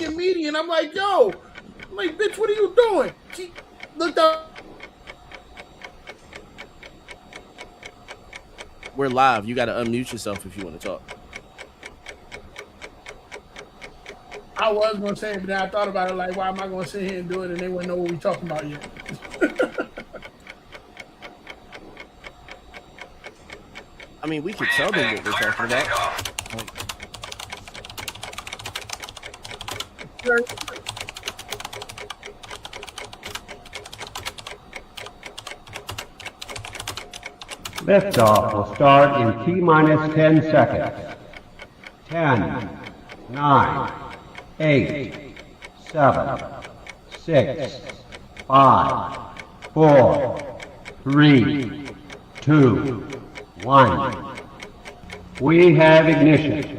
fucking meeting, and I'm like, yo, I'm like, bitch, what are you doing? She looked up. We're live. You got to unmute yourself if you want to talk. I was gonna say it, but then I thought about it. Like, why am I gonna sit here and do it, and they wouldn't know what we talking about yet? I mean, we could tell them what we're talking about. Liftoff will start in T-minus 10 seconds. 10, 9, 8, 7, 6, 5, 4, 3, 2, 1. We have ignition.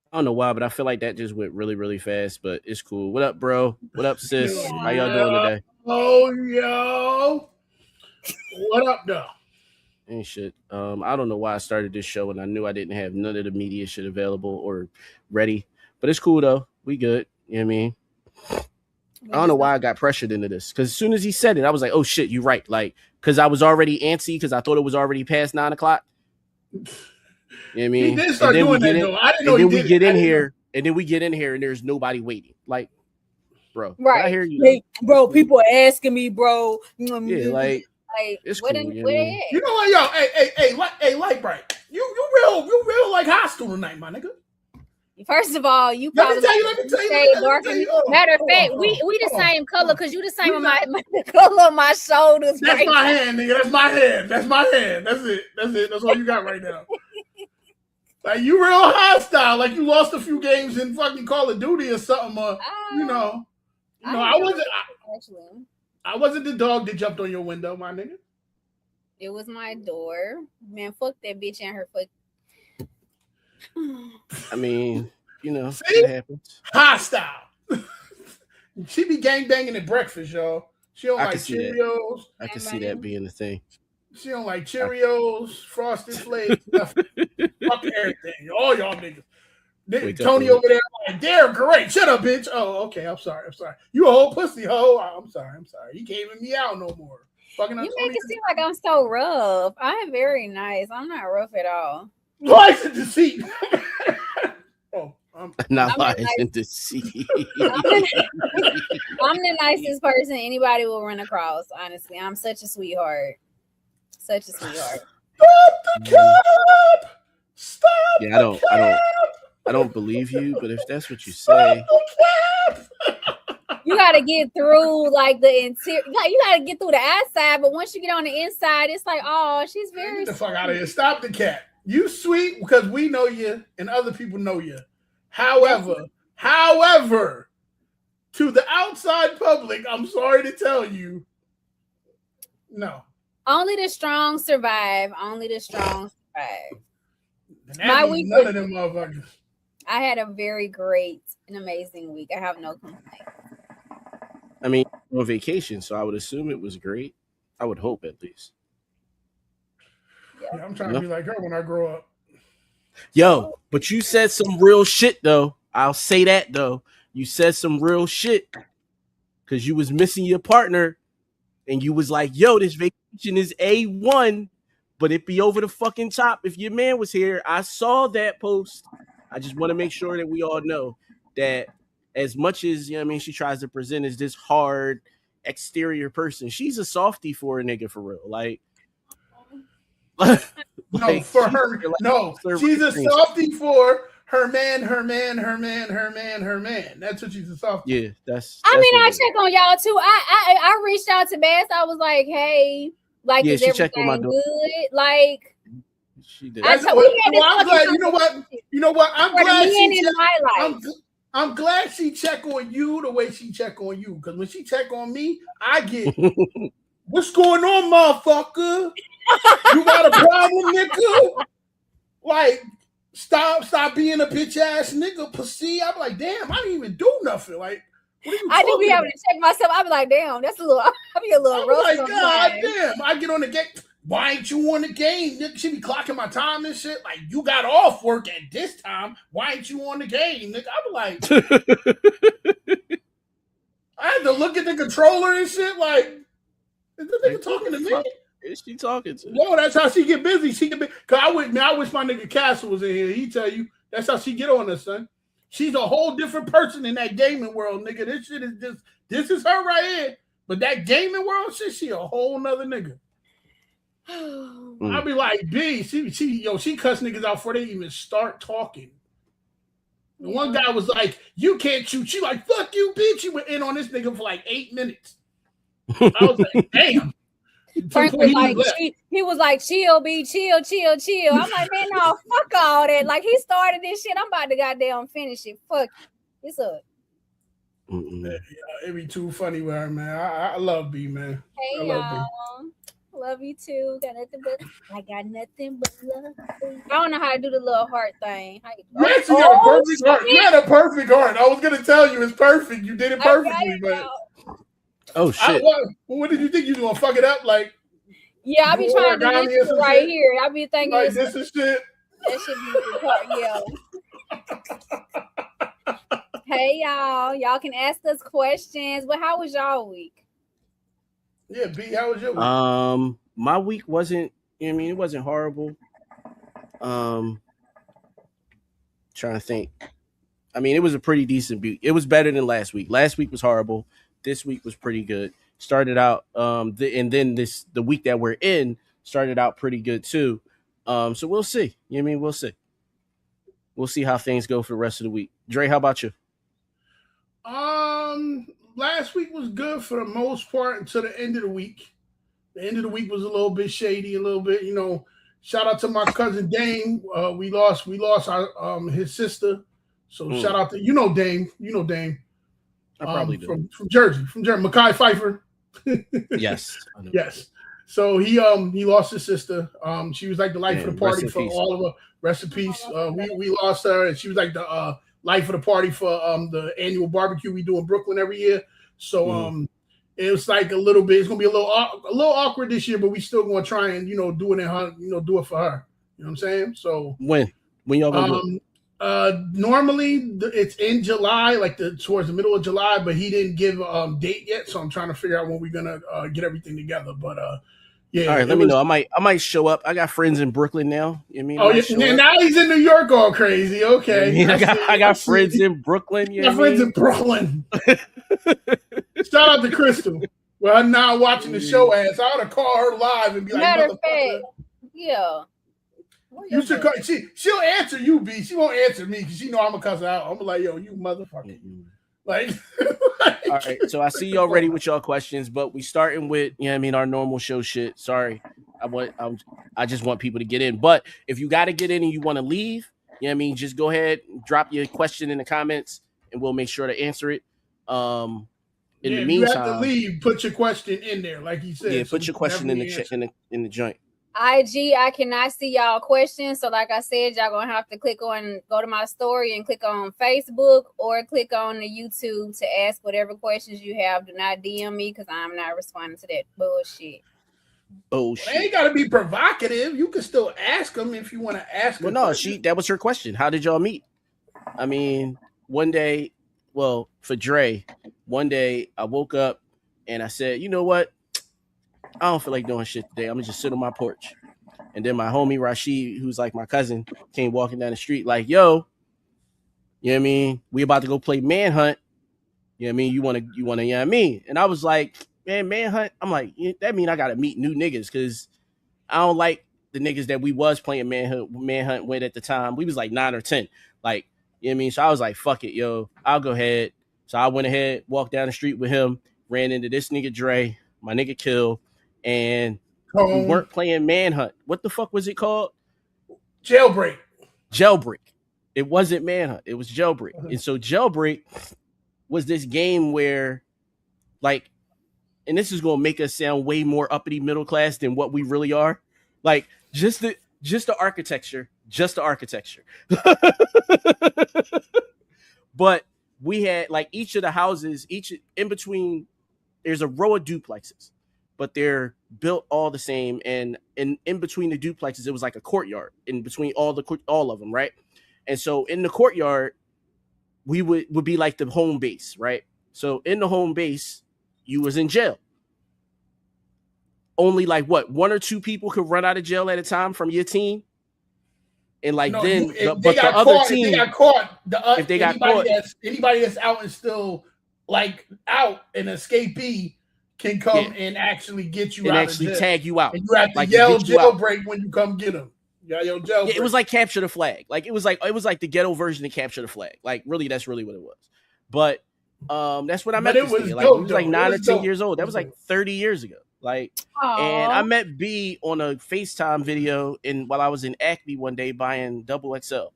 I don't know why, but I feel like that just went really, really fast. But it's cool. What up, bro? What up, sis? Yeah. How y'all doing today? Oh, yo. What up, though? Ain't shit. I don't know why I started this show and I knew I didn't have none of the media shit available or ready. But it's cool though. We good. You know what I mean? I don't know why I got pressured into this. Because as soon as he said it, I was like, oh shit, you're right. Like, because I was already antsy because I thought it was already past 9 o'clock. You know what I mean? He did start doing that, though. I didn't know he did. And then we get in here, and there's nobody waiting. Like, bro, right? I hear you. Hey, bro, people are asking me, bro. Yeah, like it's cool. You know what, yo? Hey, Light Bright. You real like hostile tonight, my nigga. First of all, you Let probably me tell you. Matter of fact, we the same color because you the same with the color of my shoulders. That's right? My hand, nigga. That's my hand. That's my hand. That's it. That's all you got right now. Like, you real hostile. Like, you lost a few games in fucking Call of Duty or something. I wasn't the dog that jumped on your window, my nigga. It was my door. Man, fuck that bitch and her fuck. I mean, it happens. Hostile. She be gangbanging at breakfast, y'all. She don't like Cheerios. I can see that being the thing. She don't like Cheerios, Frosted Flakes, nothing. Fuck everything. All y'all niggas. Tony over there like, they're great. Shut up, bitch. Oh, okay. I'm sorry. You a whole pussy hoe. I'm sorry. You can't even me out no more. Fucking you make it seem like I'm so rough. I am very nice. I'm not rough at all. Lies and deceit. I'm lies and deceit. I'm the nicest person anybody will run across. Honestly, I'm such a sweetheart. Such a sweetheart. Stop the cap. Stop. Yeah, I don't believe you, but if that's what you say, you gotta get through like the interior. You gotta get through the outside, but once you get on the inside, it's like, oh, she's very. Get the fuck out of here! Stop the cat. You sweet because we know you and other people know you. However, to the outside public, I'm sorry to tell you, no. Only the strong survive. Only the strong survive. My week, none of them motherfuckers. I had a very great and amazing week. I have no complaints. I mean, on vacation, so I would assume it was great. I would hope, at least. Yeah, I'm trying to be like her when I grow up. Yo, but you said some real shit, though. I'll say that, though. You said some real shit because you was missing your partner, and you was like, yo, this vacation is A1, but it'd be over the fucking top if your man was here. I saw that post. I just want to make sure that we all know that as much as, she tries to present as this hard exterior person, she's a softie for a nigga, for real. Like, no, for her, no, she's a softie for her man. That's what she's a softie. Yeah, that's I check on y'all too. I reached out to Bass. I was like, hey, like, is everything good? Like, she did. I'm glad. You know what? I'm glad she check on you the way she check on you. Because when she check on me, I get what's going on, motherfucker. You got a problem, nigga? Like, stop being a bitch ass nigga, pussy. I'm like, damn, I didn't even do nothing. Like, what are you I do be talking having to check myself. I be like, damn, that's a little. I be a little rough. I'm like, God damn. I get on the game. Why ain't you on the game? Nigga, she be clocking my time and shit. Like, you got off work at this time. Why ain't you on the game, nigga? I be like, I had to look at the controller and shit. Like, is this nigga talking to me? Is she talking to? No, that's how she get busy. She can be. Cause I wish my nigga Castle was in here. He tell you that's how she get on us, son. She's a whole different person in that gaming world, nigga. This shit is just. This is her right here. But that gaming world shit, she a whole nother nigga. I'll be like, B, she cuss niggas out before they even start talking. The one guy was like, you can't shoot. She like, fuck you, bitch. She went in on this nigga for like 8 minutes. I was like, damn. Frank was like, he was like, chill, B, chill. I'm like, man, no, fuck all that. Like, he started this shit. I'm about to goddamn finish it. Fuck. It's up. Yeah, it be too funny with her, man. I love B, man. Hey, I love y'all. Love you too. I got nothing but love. I don't know how to do the little heart thing. You actually got a perfect heart. You had a perfect heart. I was gonna tell you it's perfect. You did it perfectly, but oh shit. What did you think you was gonna fuck it up? Like, yeah, I be trying to do this right shit? Here. I be thinking like this is shit. That should be the part, yeah. Hey y'all can ask us questions. But how was y'all week? Yeah, B, how was your week? My week wasn't. I mean, it wasn't horrible. Trying to think. I mean, it was a pretty decent week. It was better than last week. Last week was horrible. This week was pretty good. Started out, and then the week that we're in started out pretty good too. So we'll see. You know what I mean? We'll see. We'll see how things go for the rest of the week. Dre, how about you? Last week was good for the most part until the end of the week. The end of the week was a little bit shady, a little bit, you know. Shout out to my cousin Dame. We lost our his sister. So shout out to Dame. I probably do. From Jersey. Mekhi Phifer. Yes. Yes. So he lost his sister. She was like the life of the party for all of us. Rest in peace. We lost her, and she was like the life of the party for the annual barbecue we do in Brooklyn every year. So it was like a little bit. It's gonna be a little awkward this year, but we still gonna try and do it in her. Do it for her. You know what I'm saying? So when y'all gonna do it? Normally it's in July, like towards the middle of July, but he didn't give date yet. So I'm trying to figure out when we're gonna get everything together. But yeah. All right, let me know. I might show up. I got friends in Brooklyn now. You know what I mean? Now he's in New York all crazy. Okay. You know I got friends in Brooklyn. You got friends in Brooklyn. Shout out to Crystal. Well, I'm now watching the show ass. I ought to call her live and be like, matter of fact, yeah. You should call. She'll answer you, B. She won't answer me because she know I'm gonna cuss her out. I'm like, yo, you motherfucker. Like, all right. So I see y'all ready with y'all questions, but we starting with our normal show shit. Sorry, I just want people to get in. But if you got to get in and you want to leave, just go ahead, drop your question in the comments, and we'll make sure to answer it. In the meantime, you have to leave. Put your question in there, like you said. Yeah, put your question in the joint. IG, I cannot see y'all questions. So like I said, y'all gonna have to go to my story and click on Facebook or click on the YouTube to ask whatever questions you have. Do not DM me because I'm not responding to that bullshit. It ain't gotta be provocative. You can still ask them if you want to ask them. Well, no, that was her question. How did y'all meet? I mean, one day, for Dre, one day I woke up and I said, you know what? I don't feel like doing shit today. I'm gonna just sit on my porch. And then my homie Rashid, who's like my cousin, came walking down the street like, yo, you know what I mean? We about to go play Manhunt. You know what I mean? You wanna, you know what I mean? And I was like, man, Manhunt. I'm like, that mean I gotta meet new niggas because I don't like the niggas that we was playing Manhunt with at the time. We was like 9 or 10. Like, you know what I mean? So I was like, fuck it, yo. I'll go ahead. So I went ahead, walked down the street with him, ran into this nigga Dre, my nigga Kill. And we weren't playing Manhunt. What the fuck was it called? Jailbreak. It wasn't Manhunt. It was Jailbreak. And so Jailbreak was this game where, like, and this is going to make us sound way more uppity middle class than what we really are. Like just the architecture, But we had like each of the houses, each in between, there's a row of duplexes, but they're built all the same. And in between the duplexes, it was like a courtyard in between all of them, right? And so in the courtyard, we would be like the home base, right? So in the home base, you was in jail. Only like what, 1 or 2 people could run out of jail at a time from your team. And like but the other team, if they got caught, anybody that's out and still like out, an escapee can come and actually get you and out actually of jail. tag you out. And you have to yell jailbreak when you come get them. Yeah, it was like capture the flag. Like it was like the ghetto version of capture the flag. Like really, that's really what it was. But that's what I met. It was like he was like 9 or 10 years old. That was like 30 years ago. Like, and I met B on a FaceTime video while I was in Acme one day buying XXL,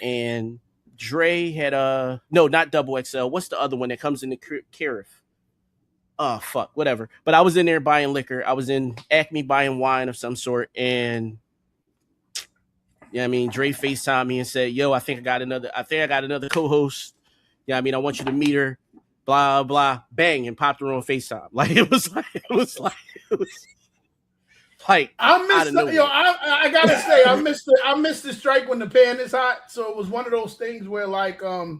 and Dre had no, not XXL. What's the other one that comes in the carafe? Oh fuck, whatever. But I was in there buying liquor. I was in Acme buying wine of some sort, and yeah, I mean, Dre FaceTimed me and said, "Yo, I think I got another co-host. Yeah, I mean, I want you to meet her." Blah blah, bang, and popped her on FaceTime. Like it was like I missed. I gotta say, I missed the strike when the pan is hot. So it was one of those things where like I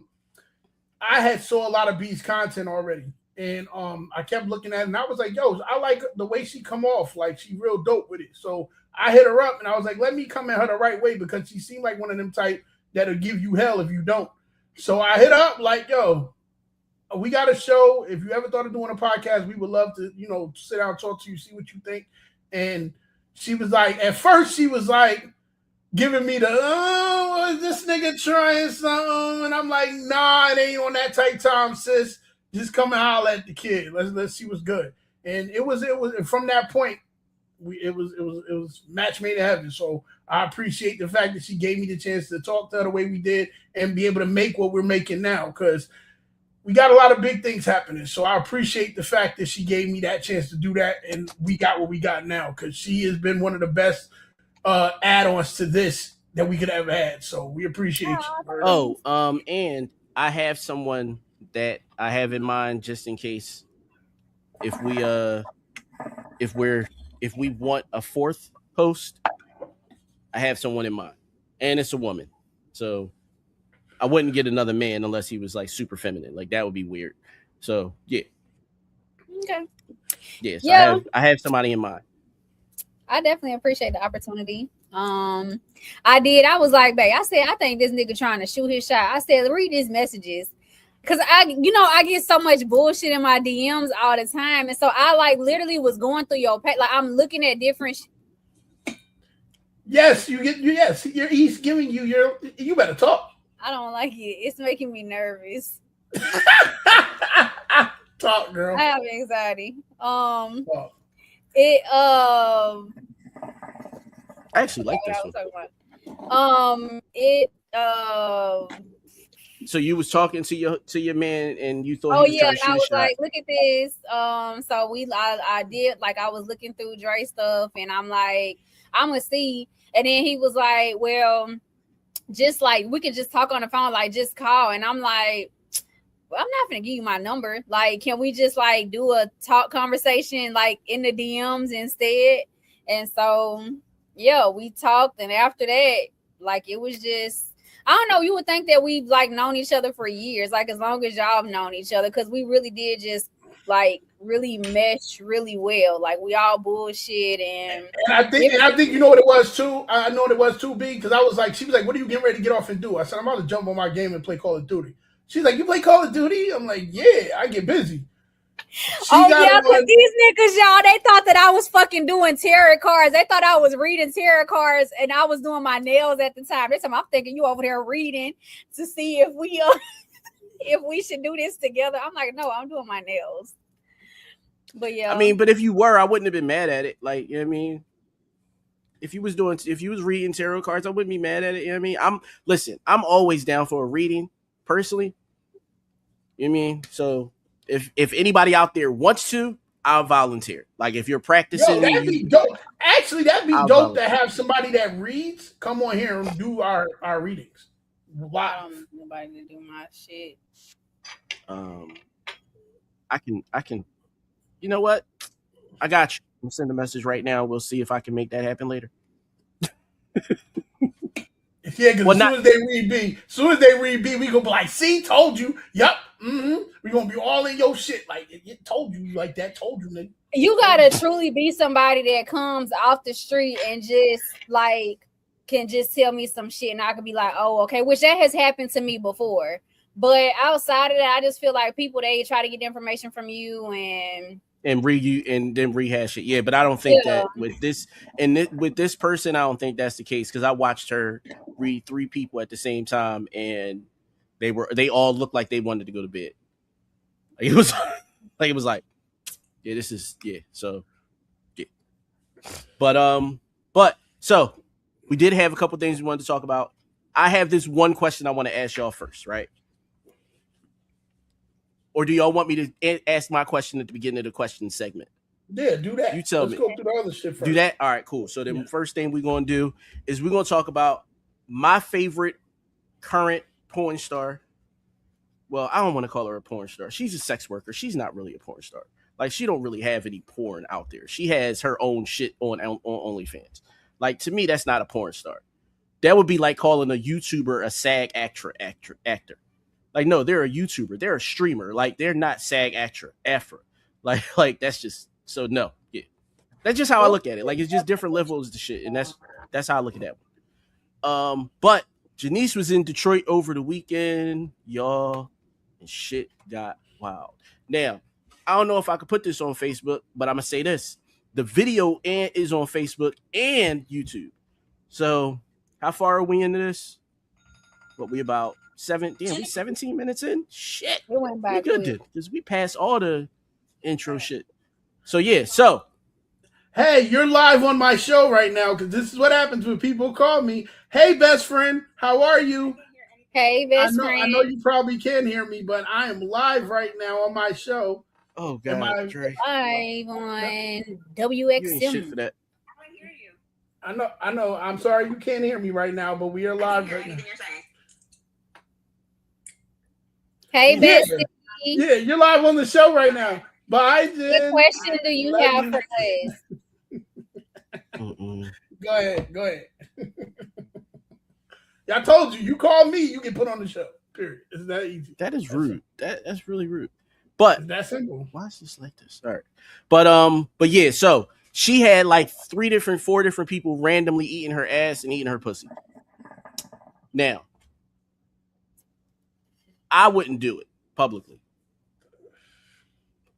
had saw a lot of B's content already, and I kept looking at it, and I was like, yo, I like the way she come off, like she real dope with it. So I hit her up, and I was like, let me come at her the right way because she seemed like one of them type that'll give you hell if you don't. So I hit her up like, yo, we got a show. If you ever thought of doing a podcast, we would love to, sit down and talk to you, see what you think. And she was like, at first she was like giving me the, is this nigga trying something? And I'm like, nah, it ain't on that tight time, sis. Just come and holler at the kid. Let's see what's good. And it was from that point, it was match made in heaven. So I appreciate the fact that she gave me the chance to talk to her the way we did and be able to make what we're making now, because we got a lot of big things happening. So I appreciate the fact that she gave me that chance to do that, and we got what we got now, because she has been one of the best add-ons to this that we could ever had. So we appreciate you. And I have someone that I have in mind just in case if we want a fourth host. I have someone in mind, and it's a woman. So I wouldn't get another man unless he was like super feminine. Like that would be weird. So yeah. Okay. Yes, yeah. I have somebody in mind. I definitely appreciate the opportunity. I was like, babe, I said, I think this nigga trying to shoot his shot. I said, read his messages. Cause I get so much bullshit in my DMs all the time. And so I like literally was going through your page. Like I'm looking at different Yes, he's giving you you better talk. I don't like it. It's making me nervous. Talk, girl. I have anxiety. I actually like this one. So you was talking to your man and you thought he was trying to shoot I was a shot. like, look at this. So I did, like, I was looking through Dre stuff and I'm like, I'm gonna see. And then he was like, well, just like we can just talk on the phone, like just call. And I'm like, well, I'm not gonna give you my number. Like, can we just like do a talk conversation like in the DMs instead? And so yeah, we talked, and after that, like it was just, I don't know, you would think that we've like known each other for years, like as long as y'all have known each other, because we really did just like really mesh really well. Like we all bullshit and I think you know what it was too. I know what it was too, B, because I was like, she was like, what are you getting ready to get off and do? I said, I'm about to jump on my game and play Call of Duty. She's like, you play Call of Duty? I'm like, yeah, I get busy. Because these niggas, y'all, they thought that I was fucking doing tarot cards. They thought I was reading tarot cards and I was doing my nails at the time. This time I'm thinking you over there reading to see if we if we should do this together. I'm like, no, I'm doing my nails. But yeah, I mean, but if you were, I wouldn't have been mad at it. Like, you know what I mean? If you was reading tarot cards, I wouldn't be mad at it. You know what I mean? I'm always down for a reading personally. You know what I mean? So if anybody out there wants to, I'll volunteer. Like if you're practicing, that'd be dope. Actually, that'd be I'll dope to volunteer. have somebody that reads come on here and do our readings. I Live. don't want nobody to do my shit. I can. You know what? I got you. I'm sending a message right now. We'll see if I can make that happen later. Yeah, because Well, as soon as they read B, we gonna be like, see, told you. Yep. We gonna be all in your shit. Like, it told you like that, told you, nigga. You gotta truly be somebody that comes off the street and just like can just tell me some shit, and I could be like, oh, okay, which that has happened to me before. But outside of that, I just feel like people, they try to get information from you and then rehash it. Yeah, but I don't think that with this with this person, I don't think that's the case, because I watched her read 3 people at the same time, and they all looked like they wanted to go to bed. Like, it was like, yeah, this is, yeah. So yeah, but so we did have a couple things we wanted to talk about. I have this one question I want to ask y'all first, right? Or do y'all want me to ask my question at the beginning of the question segment? Yeah, do that. You tell Let's me. go through the other shit first. Do that? All right, cool. So the first thing we're going to do is we're going to talk about my favorite current porn star. Well, I don't want to call her a porn star. She's a sex worker. She's not really a porn star. Like, she don't really have any porn out there. She has her own shit on OnlyFans. Like, to me, that's not a porn star. That would be like calling a YouTuber a SAG actor. Like, no, they're a YouTuber. They're a streamer. Like, they're not SAG actor. Like that's just, so no. Yeah. That's just how I look at it. Like, it's just different levels of shit. And that's how I look at that one. But Janice was in Detroit over the weekend, y'all, and shit got wild. Now, I don't know if I could put this on Facebook, but I'm going to say this. The video is on Facebook and YouTube. So how far are we into this? What, we about 17 minutes in? Shit. it went by We good quick. then, because we passed all the intro shit. So yeah, so Hey, you're live on my show right now, because this is what happens when people call me. Hey, best friend, how are you? Hey, best friend. I know you probably can't hear me, but I am live right now on my show. oh Am I- god, Dre, Live on you ain't shit WXM. for that. I know. I'm sorry you can't hear me right now, but we are live right now. Hey, Yeah. bestie. Yeah, you're live on the show right now. Bye, What Jen. question do you Love have you. for us? Mm-mm. Go ahead. Yeah, I told you. You call me, you get put on the show. Period. It's that easy. That is rude. That's really rude. But It's that simple. why is this like this? All right. But yeah, so she had like 4 different people randomly eating her ass and eating her pussy. Now, I wouldn't do it publicly.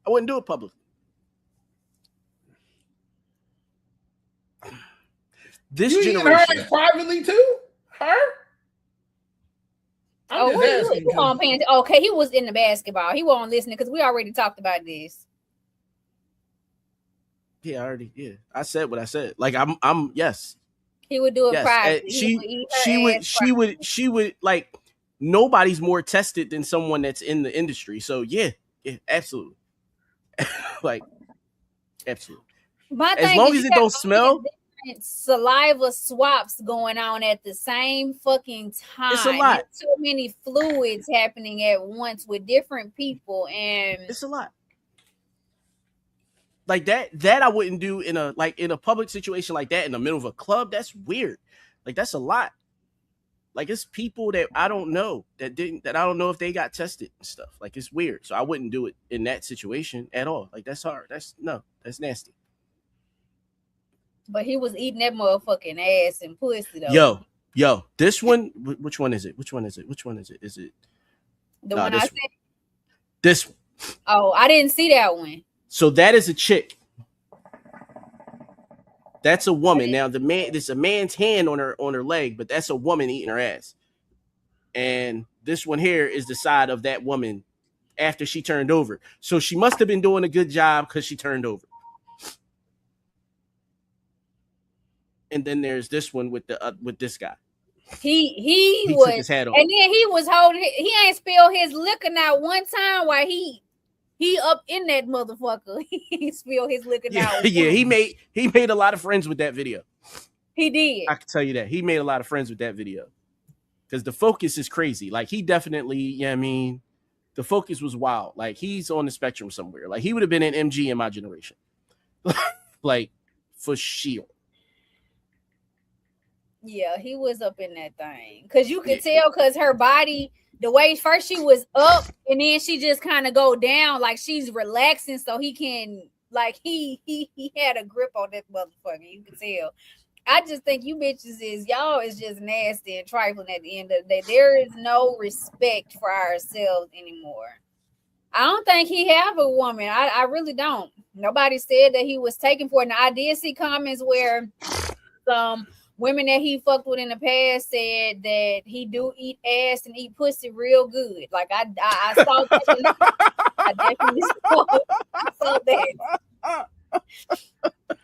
I wouldn't do it publicly. This You eating her generation. ass privately too? Her? I'm Oh, just what asking. you on paying? Okay, he was in the basketball. He wasn't listening because we already talked about this. Yeah, I said what I said. Like, I'm yes. He would do it Yes. privately. She He would eat her ass she would like, nobody's more tested than someone that's in the industry. So yeah, absolutely. Like, absolutely. My As thing long is as you it got don't smell, different saliva swaps going on at the same fucking time. It's a lot. There's too many fluids happening at once with different people, and it's a lot. Like that I wouldn't do in a public situation like that in the middle of a club. That's weird. Like, that's a lot. Like, it's people that I don't know that I don't know if they got tested and stuff. Like, it's weird. So I wouldn't do it in that situation at all. Like, that's hard. That's nasty. but he was eating that motherfucking ass and pussy though. Yo, this one, which one is it? Is it The one I this said. one. This one. Oh, I didn't see that one. So that is a chick. That's a woman. Now there's a man's hand on her leg, but that's a woman eating her ass. And this one here is the side of that woman after she turned over. So she must have been doing a good job because she turned over. And then there's this one with this guy. He took his hat off. and then he was holding. He ain't spilled his liquor not one time while he He up in that motherfucker. He spilled his liquor Yeah, now. yeah. He made a lot of friends with that video. He did. I can tell you that. He made a lot of friends with that video. Because the focus is crazy. Like, he definitely, yeah, I mean, the focus was wild. Like, he's on the spectrum somewhere. Like, he would have been an MG in my generation. Like, for sure. Yeah, he was up in that thing. Because you could tell, because her body, the way first she was up, and then she just kind of go down, like she's relaxing so he can, like, he had a grip on that motherfucker. You could tell. I just think you bitches y'all is just nasty and trifling at the end of the day. There is no respect for ourselves anymore. I don't think he have a woman. I really don't. Nobody said that he was taken for it. Now, I did see comments where some women that he fucked with in the past said that he do eat ass and eat pussy real good. Like, I saw that. I definitely saw that.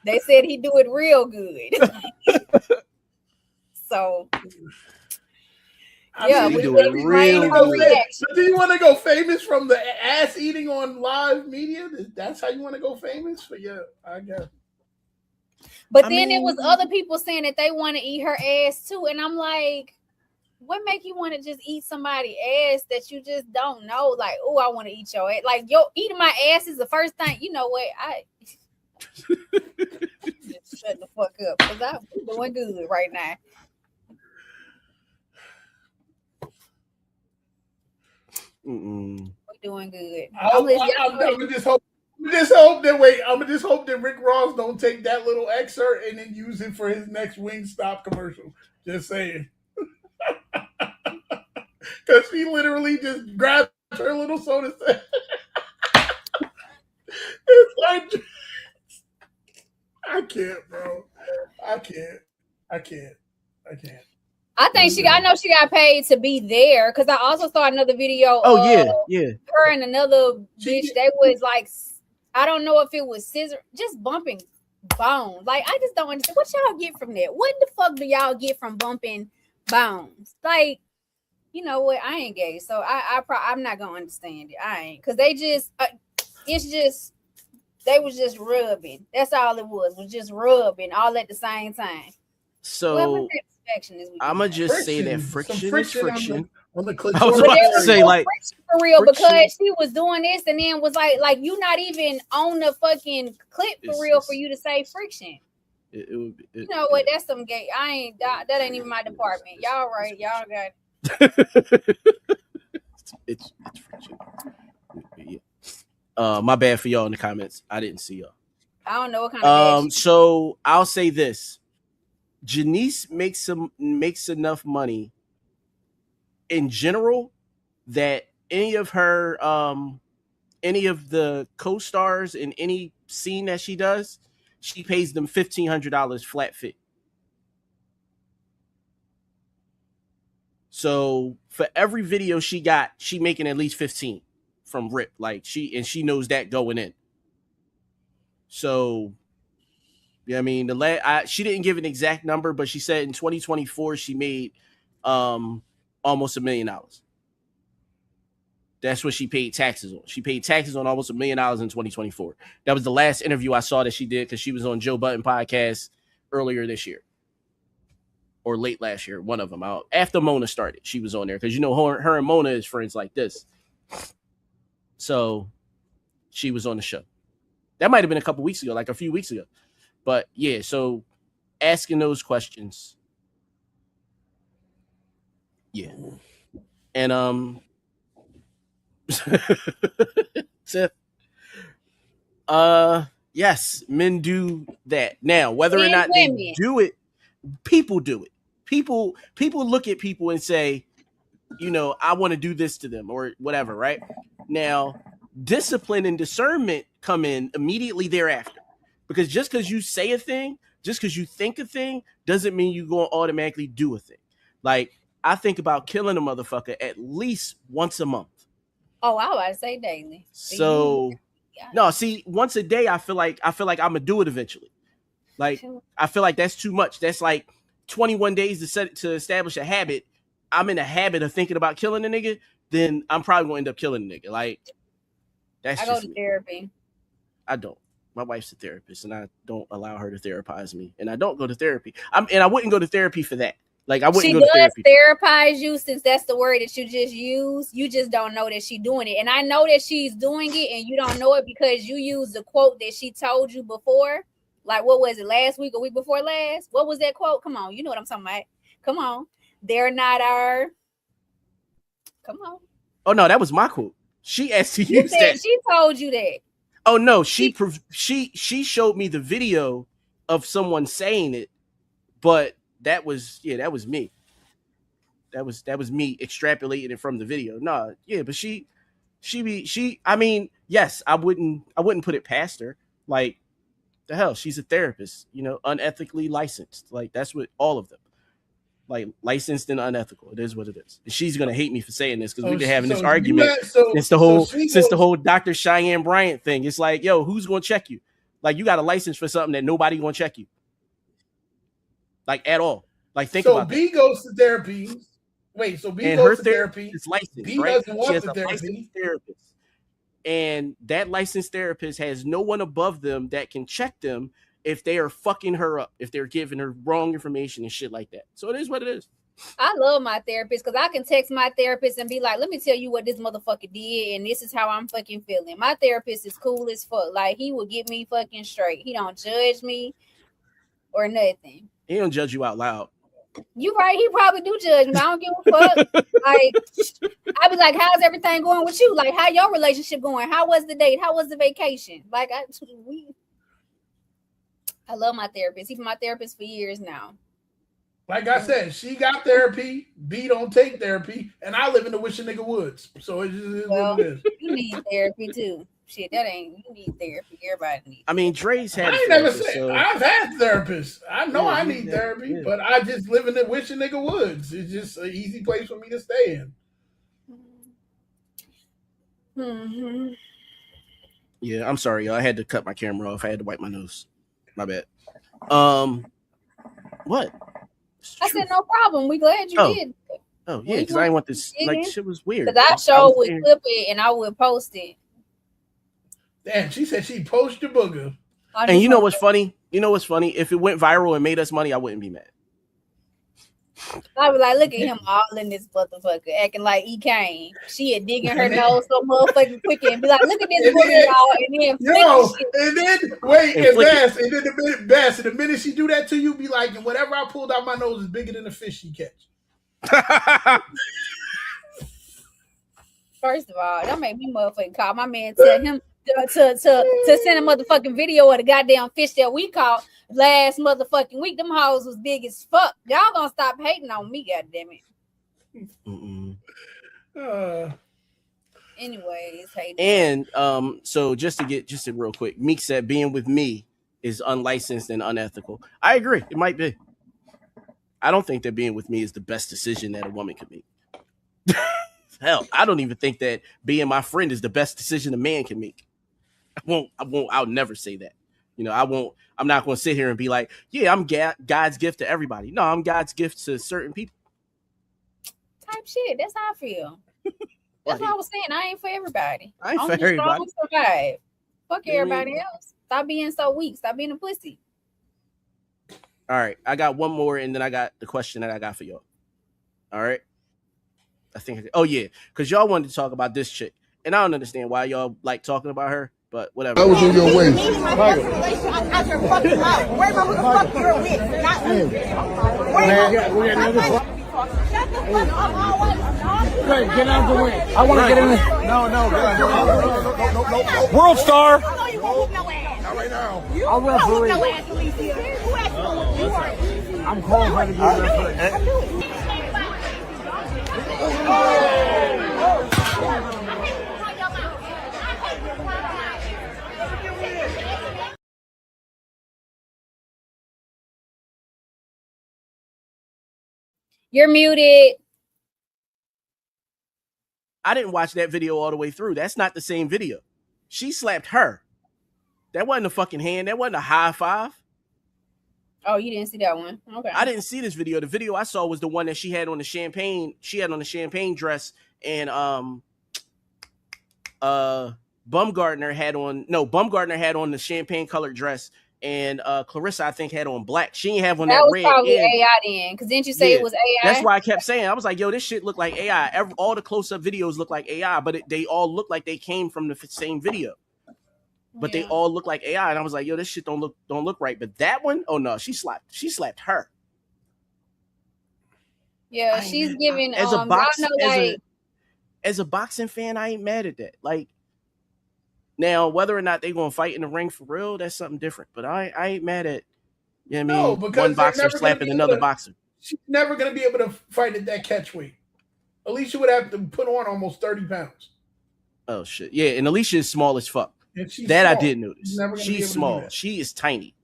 They said he do it real good. So, yeah, we we do it real good. So do you want to go famous from the ass eating on live media? That's how you want to go famous? For yeah, I guess. But then it was other people saying that they want to eat her ass too, and I'm like, what make you want to just eat somebody's ass that you just don't know? Like, oh, I want to eat your ass. Like, yo, eating my ass is the first thing. You know what? Just shut the fuck up, because I'm doing good right now. We're doing good. I'm just hope that Rick Ross don't take that little excerpt and then use it for his next Wingstop commercial. Just saying. Because he literally just grabbed her little soda. It's like, I can't, bro. I can't. I think I know she got paid to be there, because I also saw another video. Oh, yeah. Her and another bitch, they was like, I don't know if it was scissor, just bumping bones. Like, I just don't understand what y'all get from that. What the fuck do y'all get from bumping bones? Like, you know what? I ain't gay, so I'm not gonna understand it. I ain't, because they just it's just they was just rubbing. That's all it was just rubbing all at the same time. So I'm gonna just say that friction is friction. On the I was about to say, like, for real, because she was doing this and then was like you not even on the fucking clip for real for you to say friction. You know what? That's some gay. That ain't even my department. Y'all right? Y'all got. It's friction. Yeah. My bad for y'all in the comments. I didn't see y'all. I don't know what kind of. So I'll say this: Janice makes enough money in general that any of the co-stars in any scene that she does, she pays them $1,500 flat fee. So for every video she got, she making at least 15 from rip. Like, she knows that going in. So, yeah, I mean, she didn't give an exact number, but she said in 2024 she made almost $1 million. That's what she paid taxes on. She paid taxes on almost $1 million in 2024. That was the last interview I saw that she did, because she was on Joe Budden podcast earlier this year. Or late last year, one of them. After Mona started, she was on there, because her and Mona is friends like this. So she was on the show. That might have been a couple weeks ago, like a few weeks ago. But yeah, so asking those questions. Yeah. And yes, men do that. Now, whether or not they do it, people do it. People look at people and say, you know, I want to do this to them or whatever, right? Now, discipline and discernment come in immediately thereafter. Because just because you say a thing, just because you think a thing, doesn't mean you're going to automatically do a thing. Like, I think about killing a motherfucker at least once a month. Oh, I was about to say daily. So, no, see, once a day, I feel like I'm going to do it eventually. Like, I feel like that's too much. That's like 21 days to establish a habit. I'm in a habit of thinking about killing a nigga, then I'm probably going to end up killing a nigga. Like, That's I go just to me. therapy. I don't. My wife's a therapist, and I don't allow her to therapize me. And I don't go to therapy. And I wouldn't go to therapy for that. Like I wouldn't She go to does therapy. therapize you, since that's the word that you just use. You just don't know that she's doing it. And I know that she's doing it, and you don't know it because you used the quote that she told you before. Like, what was it, last week or week before last? What was that quote? Come on, you know what I'm talking about. Come on. They're not our. Come on. Oh no, that was my quote. She asked to You use said that. she told you that. Oh no, she showed me the video of someone saying it, but that was me. That was me extrapolating it from the video. No, yeah, but I mean, yes, I wouldn't put it past her. Like, the hell, she's a therapist, unethically licensed. Like, that's what all of them. Like, licensed and unethical. It is what it is. And she's gonna hate me for saying this because we've been having this argument since the whole Dr. Cheyenne Bryant thing. It's like, yo, who's gonna check you? Like, you got a license for something that nobody gonna check you. Like, at all. Like, think about B goes to therapy. Wait, so B and goes her to therapy. Is licensed, B right? doesn't want She has the a therapy. licensed therapist. And that licensed therapist has no one above them that can check them if they are fucking her up, if they're giving her wrong information and shit like that. So it is what it is. I love my therapist because I can text my therapist and be like, let me tell you what this motherfucker did, and this is how I'm fucking feeling. My therapist is cool as fuck. Like, he will get me fucking straight. He don't judge me or nothing. He don't judge you out loud. You right, he probably do judge me. I don't give a fuck. Like, I be like, how's everything going with you? Like, how your relationship going? How was the date? How was the vacation? Like, I love my therapist. He's my therapist for years now. Like I said, she got therapy. B don't take therapy, and I live in the Wishing Nigga Woods, so it just is what it is. You need therapy too. Shit, that ain't, you need therapy. Everybody needs. I mean, Dre's had. I ain't never said I've had therapists. I know I need therapy, but I just live in the Wishing Nigga Woods. It's just an easy place for me to stay in. Mm-hmm. Yeah, I'm sorry, y'all. I had to cut my camera off. I had to wipe my nose. My bad. What? I said no problem. We glad you did. Oh yeah, because I didn't want this. Like, shit was weird. Because I would clip it and I would post it. Damn, she said she post your booger. And you know what's funny? If it went viral and made us money, I wouldn't be mad. I was like, look at him all in this motherfucker, acting like he came. She had digging her nose so motherfucking quick and be like, look at this booger, y'all. And then the minute she do that to you, be like, and whatever I pulled out my nose is bigger than the fish she catch. First of all, that made me motherfucking call my man, tell him to send a motherfucking video of the goddamn fish that we caught last motherfucking week. Them hoes was big as fuck. Y'all gonna stop hating on me, goddammit. Anyways, and so just real quick, Meek said being with me is unlicensed and unethical. I agree. It might be. I don't think that being with me is the best decision that a woman could make. Hell, I don't even think that being my friend is the best decision a man can make. I'll never say that. I'm not going to sit here and be like, yeah, I'm God's gift to everybody. No, I'm God's gift to certain people. Type shit. That's how I feel. That's what I was saying. I ain't for everybody. I ain't for everybody. Survive. Fuck everybody else. Stop being so weak. Stop being a pussy. All right. I got one more, and then I got the question that I got for y'all. All right. Because y'all wanted to talk about this chick. And I don't understand why y'all like talking about her, but whatever. I was in your way. Where's my motherfucking girl with? Not me. Get out of the way. I want to get in there. No. World Star. Not right now. I'll referee. I'm qualified to be a referee. You're muted. I didn't watch that video all the way through. That's not the same video. She slapped her. That wasn't a fucking hand. That wasn't a high five. Oh, you didn't see that one? Okay. I didn't see this video. The video I saw was the one that she had on the champagne. She had on the champagne dress and Bumgardner had on the champagne colored dress, and Clarissa, I think, had on black. She didn't have on that was red. probably and, AI then, because didn't you say it was AI? That's why I kept saying, I was like, yo, this shit look like AI. All the close-up videos look like AI, but they all look like they came from the same video. But they all look like AI, and I was like, yo, this shit don't look right. But that one, oh no, she slapped her. Yeah, she's giving as a boxing fan, I ain't mad at that. Like, now whether or not they gonna fight in the ring for real, that's something different. But I ain't mad at, you know what I mean, because one boxer slapping another boxer. She's never gonna be able to fight at that catch weight. Alicia would have to put on almost 30 pounds. Oh shit, yeah, and Alicia is small as fuck. That small. I did notice. She's small. She is tiny.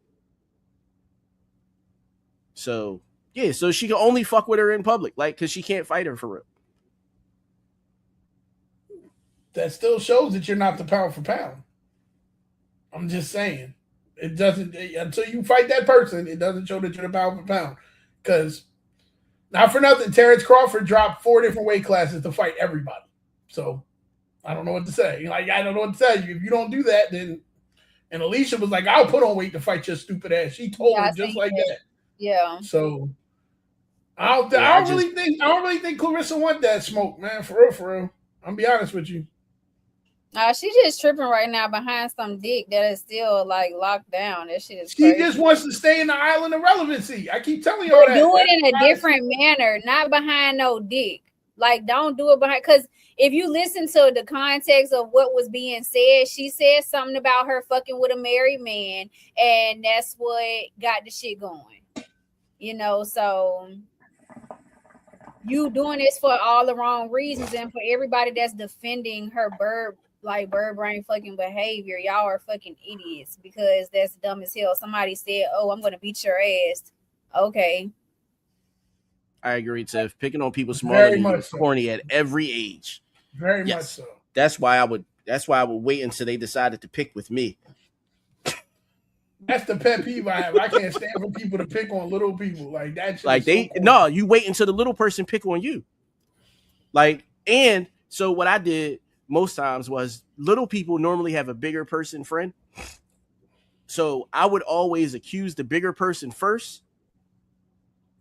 So yeah, so she can only fuck with her in public, like, because she can't fight her for real. That still shows that you're not the pound for pound. I'm just saying. It doesn't, until you fight that person, it doesn't show that you're the pound for pound. Because, not for nothing, Terrence Crawford dropped 4 different weight classes to fight everybody. So, I don't know what to say. Like, I don't know what to tell you. If you don't do that, then... And Alicia was like, I'll put on weight to fight your stupid ass. She told her just like that. Yeah. So... I don't really think Clarissa want that smoke, man. For real. I'll be honest with you. She's just tripping right now behind some dick that is still like locked down. That shit is crazy. She just wants to stay in the island of relevancy. I keep telling you all that. Do it in a different manner, not behind no dick. Like, don't do it behind, because if you listen to the context of what was being said, she said something about her fucking with a married man, and that's what got the shit going. You know, so you doing this for all the wrong reasons, and for everybody that's defending her bird brain fucking behavior, y'all are fucking idiots, because that's dumb as hell. Somebody said, "Oh, I'm gonna beat your ass." Okay, I agree, Tiff. Picking on people smaller than you is corny at every age. Very much so. That's why I would wait until they decided to pick with me. That's the pet peeve I have. I can't stand for people to pick on little people like that. Like you wait until the little person pick on you. Like, and so what I did most times was, little people normally have a bigger person friend. So I would always accuse the bigger person first,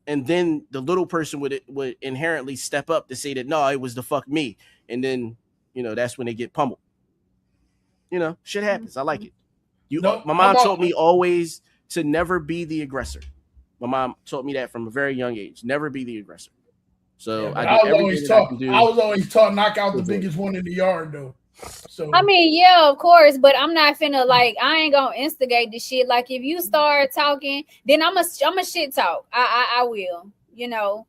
and then the little person would inherently step up to say that, no, it was the fuck me. And then, you know, that's when they get pummeled. You know, shit happens. I like it. My mom taught me always to never be the aggressor. My mom taught me that from a very young age. Never be the aggressor. So I was always taught knock out the biggest one in the yard, though. So I mean, yeah, of course, but I'm not finna, like, I ain't gonna instigate this shit. Like, if you start talking, then I'm a shit talk. I will, you know.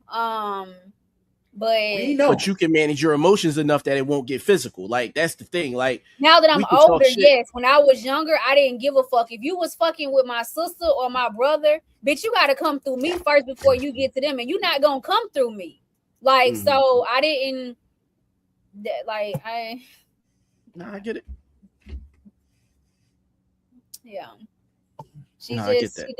But you can manage your emotions enough that it won't get physical. Like, that's the thing. Like, now that I'm older, yes. When I was younger, I didn't give a fuck. If you was fucking with my sister or my brother, bitch, you gotta come through me first before you get to them, and you're not gonna come through me. Like, so I didn't. I get it. Yeah. She's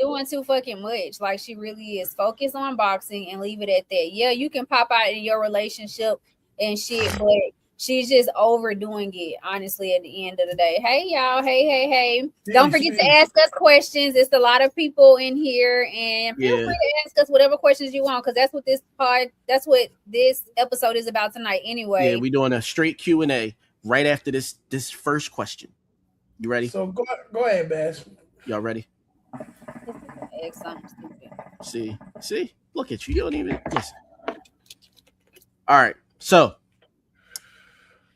doing too fucking much. Like, she really is. Focus on boxing and leave it at that. Yeah, you can pop out in your relationship and shit, but she's just overdoing it, honestly, at the end of the day. Hey, y'all. Hey. Don't forget to ask us questions. It's a lot of people in here, and feel free to ask us whatever questions you want, because that's what this episode is about tonight anyway. Yeah, we're doing a straight Q&A right after this first question. You ready? So go ahead, Bass. Y'all ready? See, look at you. You don't even listen. All right. So,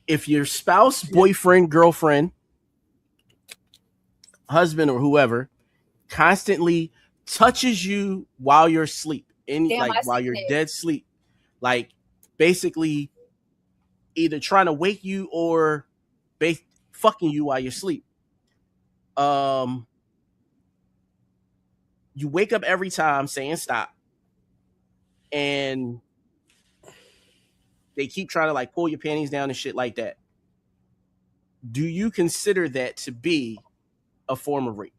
if your spouse, boyfriend, girlfriend, husband, or whoever constantly touches you while you're asleep, while you're dead sleep, like basically either trying to wake you or fucking you while you're asleep, you wake up every time saying stop, and they keep trying to like pull your panties down and shit like that. Do you consider that to be a form of rape?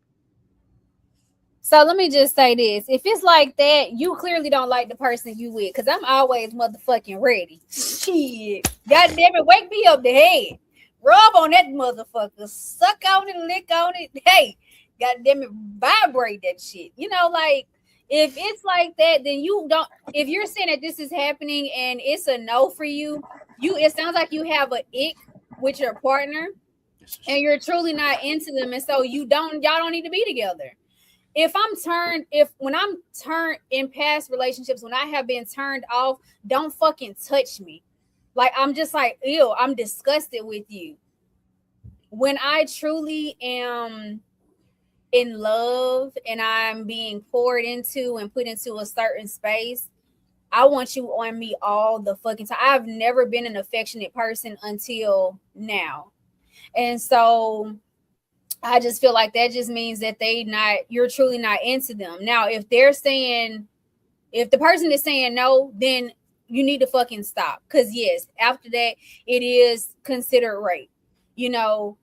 So let me just say this. If it's like that, you clearly don't like the person you with, because I'm always motherfucking ready. Shit. God damn it, wake me up the head. Rub on that motherfucker. Suck on it, lick on it. Hey, goddamn it, vibrate that shit. You know, like if it's like that, then you don't. If you're saying that this is happening and it's a no for you, it sounds like you have an ick with your partner, and you're truly not into them, and so y'all don't need to be together. When I'm turned in past relationships, when I have been turned off, don't fucking touch me. Like, I'm just like, ew, I'm disgusted with you. When I truly am in love and I'm being poured into and put into a certain space, I want you on me all the fucking time. I've never been an affectionate person until now. And so I just feel like that just means that you're truly not into them. Now, if the person is saying no, then you need to fucking stop. Because yes, after that, it is considered rape. You know,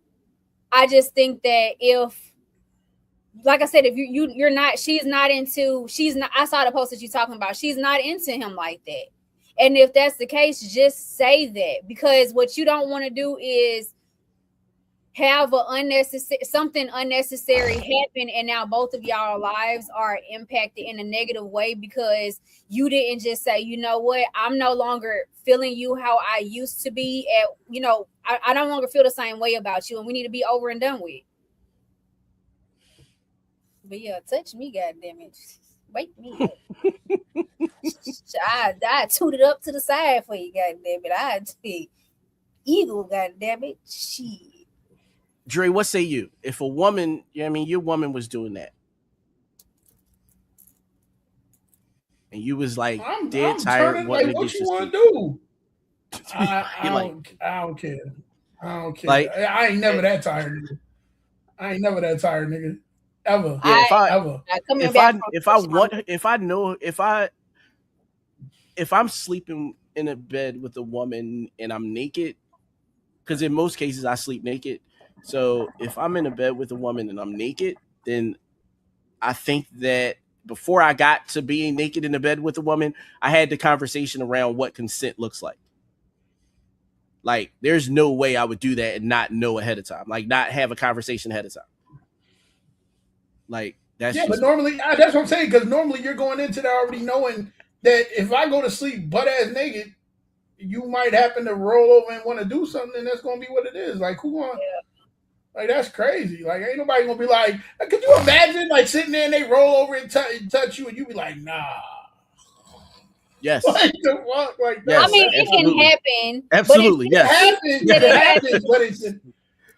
I just think that if, like I said, if you're not, I saw the post that you're talking about. She's not into him like that. And if that's the case, just say that, because what you don't want to do is have something unnecessary happen, and now both of y'all lives are impacted in a negative way because you didn't just say, you know what, I'm no longer feeling you how I used to be. I no longer feel the same way about you, and we need to be over and done with. But yeah, touch me, goddammit. Wake me up. I toot it up to the side for you, goddammit. I take eagle, goddammit. Shit. Dre, what say you? If a woman, your woman was doing that, and you was like I'm tired, like, what you want to do? I don't care. I don't care. Like, I ain't never that tired, nigga. I ain't never that tired, nigga. Ever. Yeah, if I'm sleeping in a bed with a woman and I'm naked, because in most cases I sleep naked. So if I'm in a bed with a woman and I'm naked, then I think that before I got to being naked in a bed with a woman, I had the conversation around what consent looks like. Like, there's no way I would do that and not know ahead of time. Like, not have a conversation ahead of time. Like, that's but normally, that's what I'm saying, because normally you're going into that already knowing that if I go to sleep butt ass naked, you might happen to roll over and want to do something, and that's going to be what it is. Like, who want? Like, that's crazy. Like, ain't nobody gonna be like, could you imagine like sitting there and they roll over and touch you and you be like, nah. Yes. Like the fuck? Like, yes, I mean, it can happen. Absolutely, yes. It happens, but it's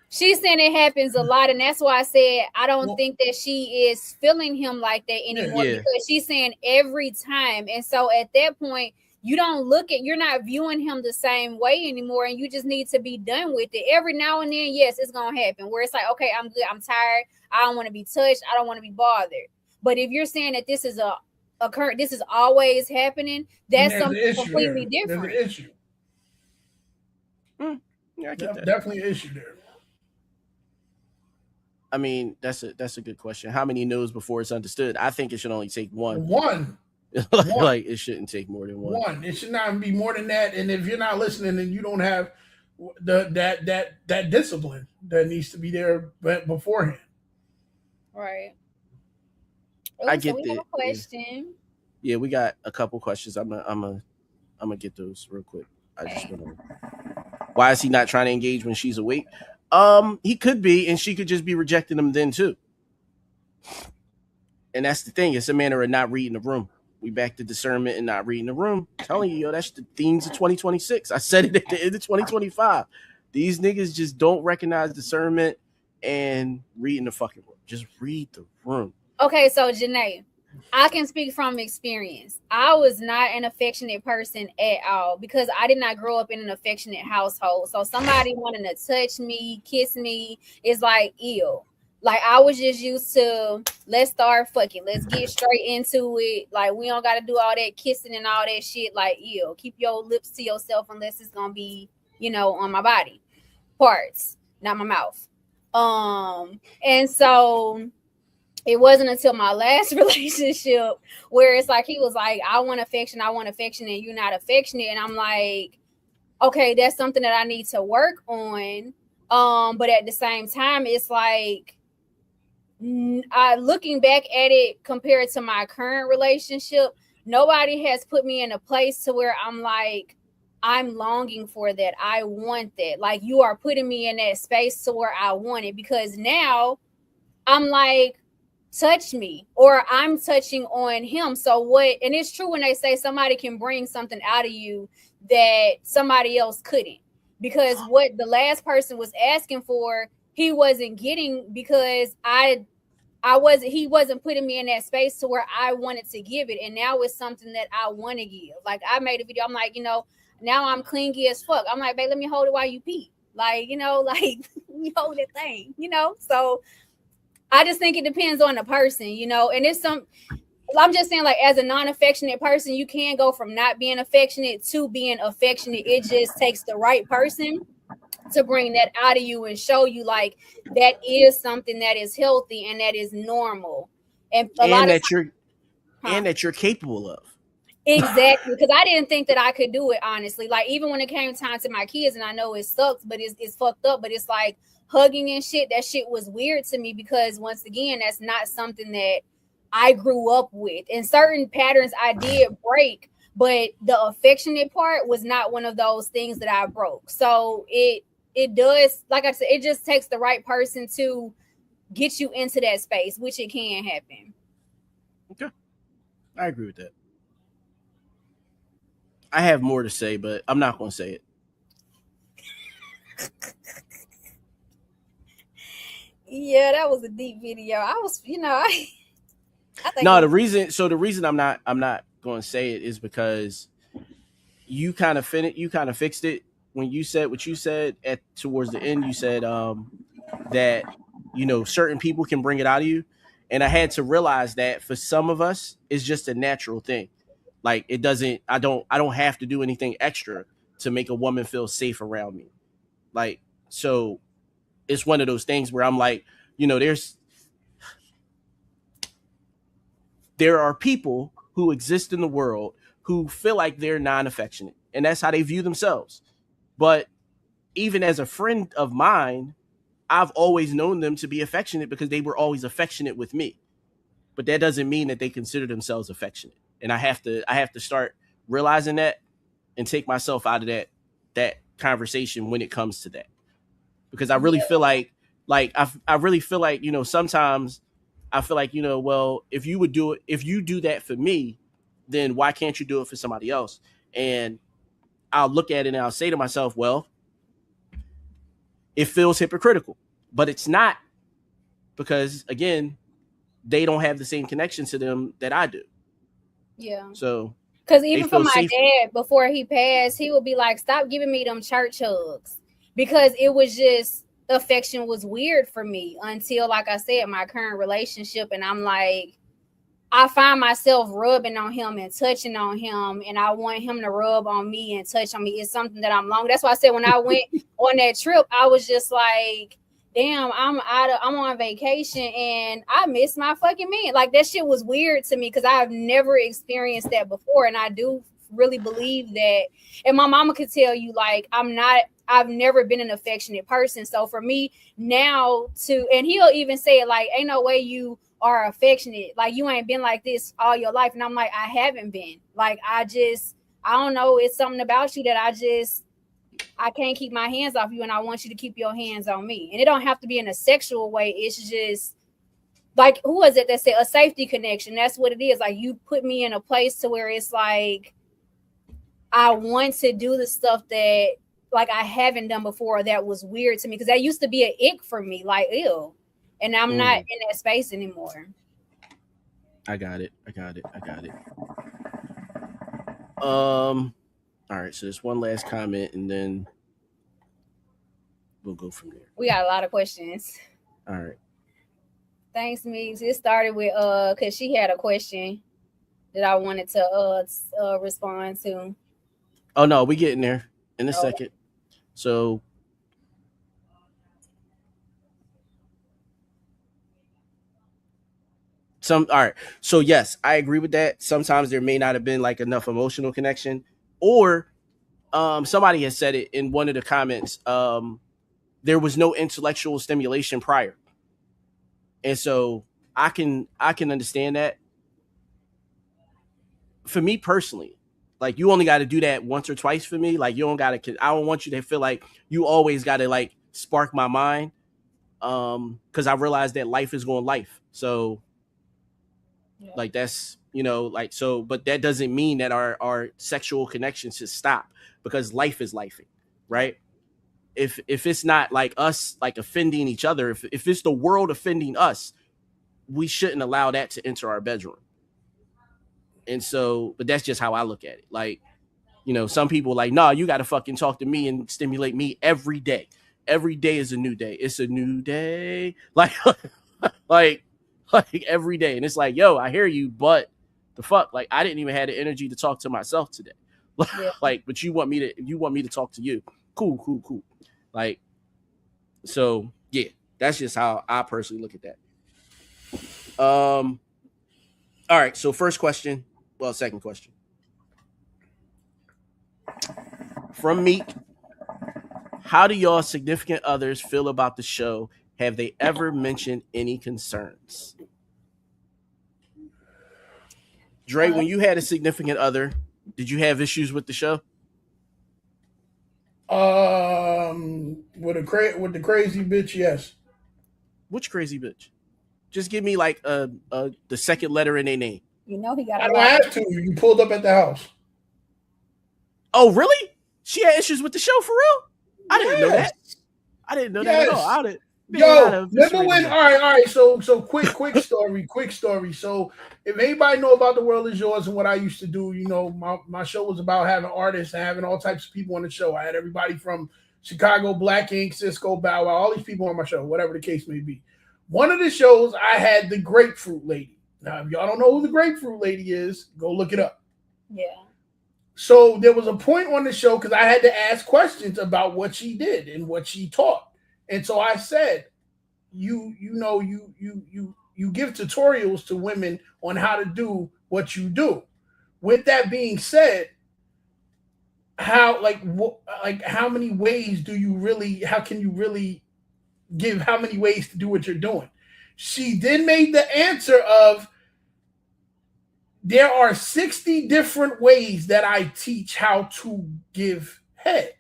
she's saying it happens a lot, and that's why I said I don't think that she is feeling him like that anymore, because she's saying every time. And so at that point, you're not viewing him the same way anymore, and you just need to be done with it. Every now and then, yes, it's gonna happen where it's like, okay, I'm good, I'm tired, I don't want to be touched, I don't want to be bothered. But if you're saying that this is this is always happening, that's something completely different. There's an issue. Yeah, I get that. Definitely an issue there. I mean, that's a good question. How many knows before it's understood? I think it should only take one. Like, it shouldn't take more than one. It should not be more than that. And if you're not listening, and you don't have that discipline that needs to be there beforehand. Right. I get that. Have a question. Yeah, we got a couple questions. I'm gonna get those real quick. Why is he not trying to engage when she's awake? He could be, and she could just be rejecting him then too. And that's the thing. It's a matter of not reading the room. We back to discernment and not reading the room. I'm telling you, that's the themes of 2026. I said it at the end of 2025. These niggas just don't recognize discernment and reading the fucking room. Just read the room. Okay, so Janae, I can speak from experience. I was not an affectionate person at all because I did not grow up in an affectionate household. So somebody wanting to touch me, kiss me is like, ew. Like, I was just used to, let's start fucking. Let's get straight into it. Like, we don't got to do all that kissing and all that shit. Like, ew, keep your lips to yourself unless it's going to be, on my body parts, not my mouth. And so it wasn't until my last relationship where it's like, he was like, I want affection, and you're not affectionate. And I'm like, okay, that's something that I need to work on. But at the same time, it's like looking back at it compared to my current relationship, nobody has put me in a place to where I'm like, I'm longing for that. I want that. Like, you are putting me in that space to where I want it, because now I'm like, touch me, or I'm touching on him. So what? And it's true when they say somebody can bring something out of you that somebody else couldn't, because what the last person was asking for, he wasn't getting, because he wasn't putting me in that space to where I wanted to give it. And now it's something that I want to give. Like, I made a video, I'm like, now I'm clingy as fuck. I'm like, babe, let me hold it while you pee. Like, like, we hold that thing, So I just think it depends on the person, and I'm just saying, like, as a non-affectionate person, you can go from not being affectionate to being affectionate. It just takes the right person to bring that out of you and show you, like, that is something that is healthy and that is normal. And that you're capable of. Exactly, because I didn't think that I could do it, honestly. Like, even when it came time to my kids, and I know it sucks, but it's fucked up, but it's like hugging and shit, that shit was weird to me, because once again, that's not something that I grew up with. And certain patterns I did break, but the affectionate part was not one of those things that I broke. So it does, like I said, it just takes the right person to get you into that space, which it can happen. Okay, I agree with that. I have more to say, but I'm not going to say it. Yeah, that was a deep video. I was, I think no, the reason I'm not going to say it is because you kind of fixed it when you said what you said towards the end. You said that certain people can bring it out of you, and I had to realize that for some of us, it's just a natural thing. Like, it doesn't. I don't have to do anything extra to make a woman feel safe around me. Like, so it's one of those things where I'm like, there are people who exist in the world who feel like they're non-affectionate, and that's how they view themselves. But even as a friend of mine, I've always known them to be affectionate because they were always affectionate with me. But that doesn't mean that they consider themselves affectionate. And I have to start realizing that and take myself out of that conversation when it comes to that. Because I really feel like I really feel like, sometimes I feel like, well, if you do that for me, then why can't you do it for somebody else? And I'll look at it and I'll say to myself, well, it feels hypocritical, but it's not, because again, they don't have the same connection to them that I do. Yeah. So, because even for my dad, before he passed, he would be like, stop giving me them church hugs, because it was just, affection was weird for me until, like I said, my current relationship. And I'm like, I find myself rubbing on him and touching on him, and I want him to rub on me and touch on me. It's something that I'm long. That's why I said when I went on that trip, I was just like, damn, I'm on vacation and I miss my fucking man. Like, that shit was weird to me because I've never experienced that before. And I do really believe that. And my mama could tell you, like, I've never been an affectionate person. So for me now and he'll even say it, like, ain't no way you are affectionate. Like, you ain't been like this all your life. And I'm like, I haven't been. Like, I don't know. It's something about you that I can't keep my hands off you, and I want you to keep your hands on me. And it don't have to be in a sexual way. It's just like, who is it that said a safety connection? That's what it is. Like, you put me in a place to where it's like, I want to do the stuff that, like, I haven't done before. That was weird to me because that used to be an ick for me. Like, ew. And I'm not in that space anymore. I got it. All right, so there's one last comment, and then we'll go from there. We got a lot of questions. All right. Thanks, Meeks. It started with because she had a question that I wanted to respond to. Oh no, we getting there in a second. So all right. So yes, I agree with that. Sometimes there may not have been like enough emotional connection, or somebody has said it in one of the comments, that there was no intellectual stimulation prior. And so I can understand that. For me personally, like, you only got to do that once or twice for me. Like, you don't got to, I don't want you to feel like you always got to like spark my mind. Cause I realized that life is going life. So like, that's, you know, like, so, but that doesn't mean that our sexual connection should stop, because life is lifing, right? If it's not like us, like offending each other, if it's the world offending us, we shouldn't allow that to enter our bedroom. And so, but that's just how I look at it. Like, you know, some people like, nah, you got to fucking talk to me and stimulate me every day. Every day is a new day. It's a new day. Like, like every day. And it's like, yo, I hear you, but the fuck, like, I didn't even have the energy to talk to myself today. Like, but you want me to talk to you. Cool. Like, so yeah, that's just how I personally look at that. All right. So second question from Meek. How do y'all significant others feel about the show? Have they ever mentioned any concerns? Dre, when you had a significant other, did you have issues with the show? With the crazy bitch, yes. Which crazy bitch? Just give me like the second letter in their name. You know he got. I don't have to. You pulled up at the house. Oh, really? She had issues with the show for real? I didn't know that. I didn't know that at all. Remember when? All right. So quick story. So if anybody know about The World Is Yours and what I used to do, you know, my show was about having artists and having all types of people on the show. I had everybody from Chicago, Black Ink, Cisco, Bow Wow, all these people on my show, whatever the case may be. One of the shows, I had the Grapefruit Lady. Now, if y'all don't know who the Grapefruit Lady is, go look it up. Yeah. So there was a point on the show because I had to ask questions about what she did and what she taught. And so I said, you give tutorials to women on how to do what you do. With that being said, how many ways do you really? How can you really give? How many ways to do what you're doing? She then made the answer of, there are 60 different ways that I teach how to give head.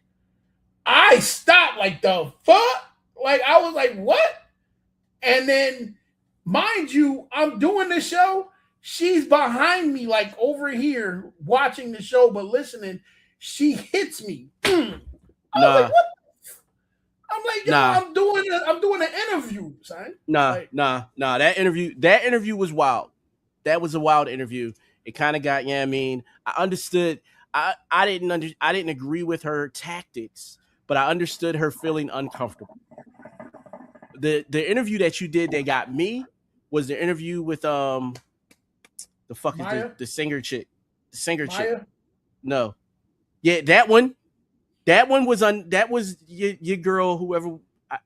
I stopped like, the fuck? Like, I was like, what? And then, mind you, I'm doing the show. She's behind me, like over here, watching the show, but listening. She hits me. I was like, what? I'm like, yo, I'm doing an interview, son. Nah. That interview was wild. That was a wild interview. It kind of got, I mean, I understood. I didn't agree with her tactics, but I understood her feeling uncomfortable. The interview that you did that got me was the interview with the fuck is the singer chick. The singer Maya? chick. No. Yeah, that one. That one was that was your girl, whoever.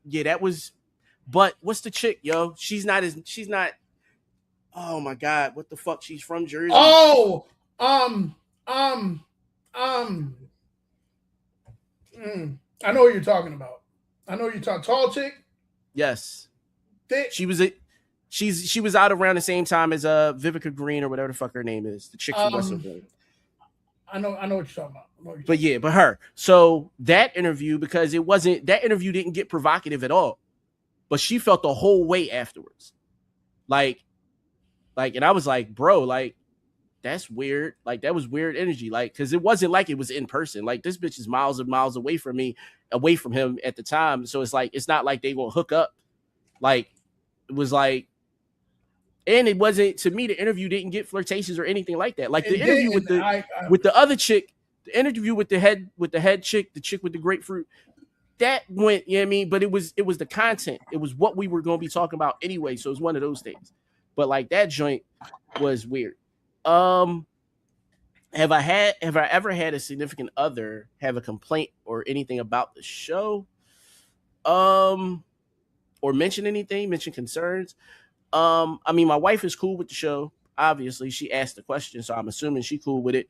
Yeah, that was. But what's the chick, yo? She's not. Oh my God, what the fuck? She's from Jersey. Oh, I know what you're talking about. I know you're talking tall chick. Yes. Thick. She was out around the same time as Vivica Green or whatever the fuck her name is. The chick from Western Green. I know what you're talking about. But her. So that interview, because that interview didn't get provocative at all, but she felt the whole way afterwards. Like, and I was like, bro, like, that's weird. Like, that was weird energy. Like, because it wasn't like it was in person. Like, this bitch is miles and miles away from him at the time. So it's like, it's not like they gonna hook up. Like, it was like, and it wasn't, to me, the interview didn't get flirtatious or anything like that. Like, the interview with the other chick, the interview with the head chick, the chick with the grapefruit, that went, you know what I mean? But it was the content. It was what we were going to be talking about anyway. So it was one of those things. But like, that joint was weird. Have I ever had a significant other have a complaint or anything about the show? Or mention concerns? I mean, my wife is cool with the show. Obviously, she asked the question, so I'm assuming she cool with it.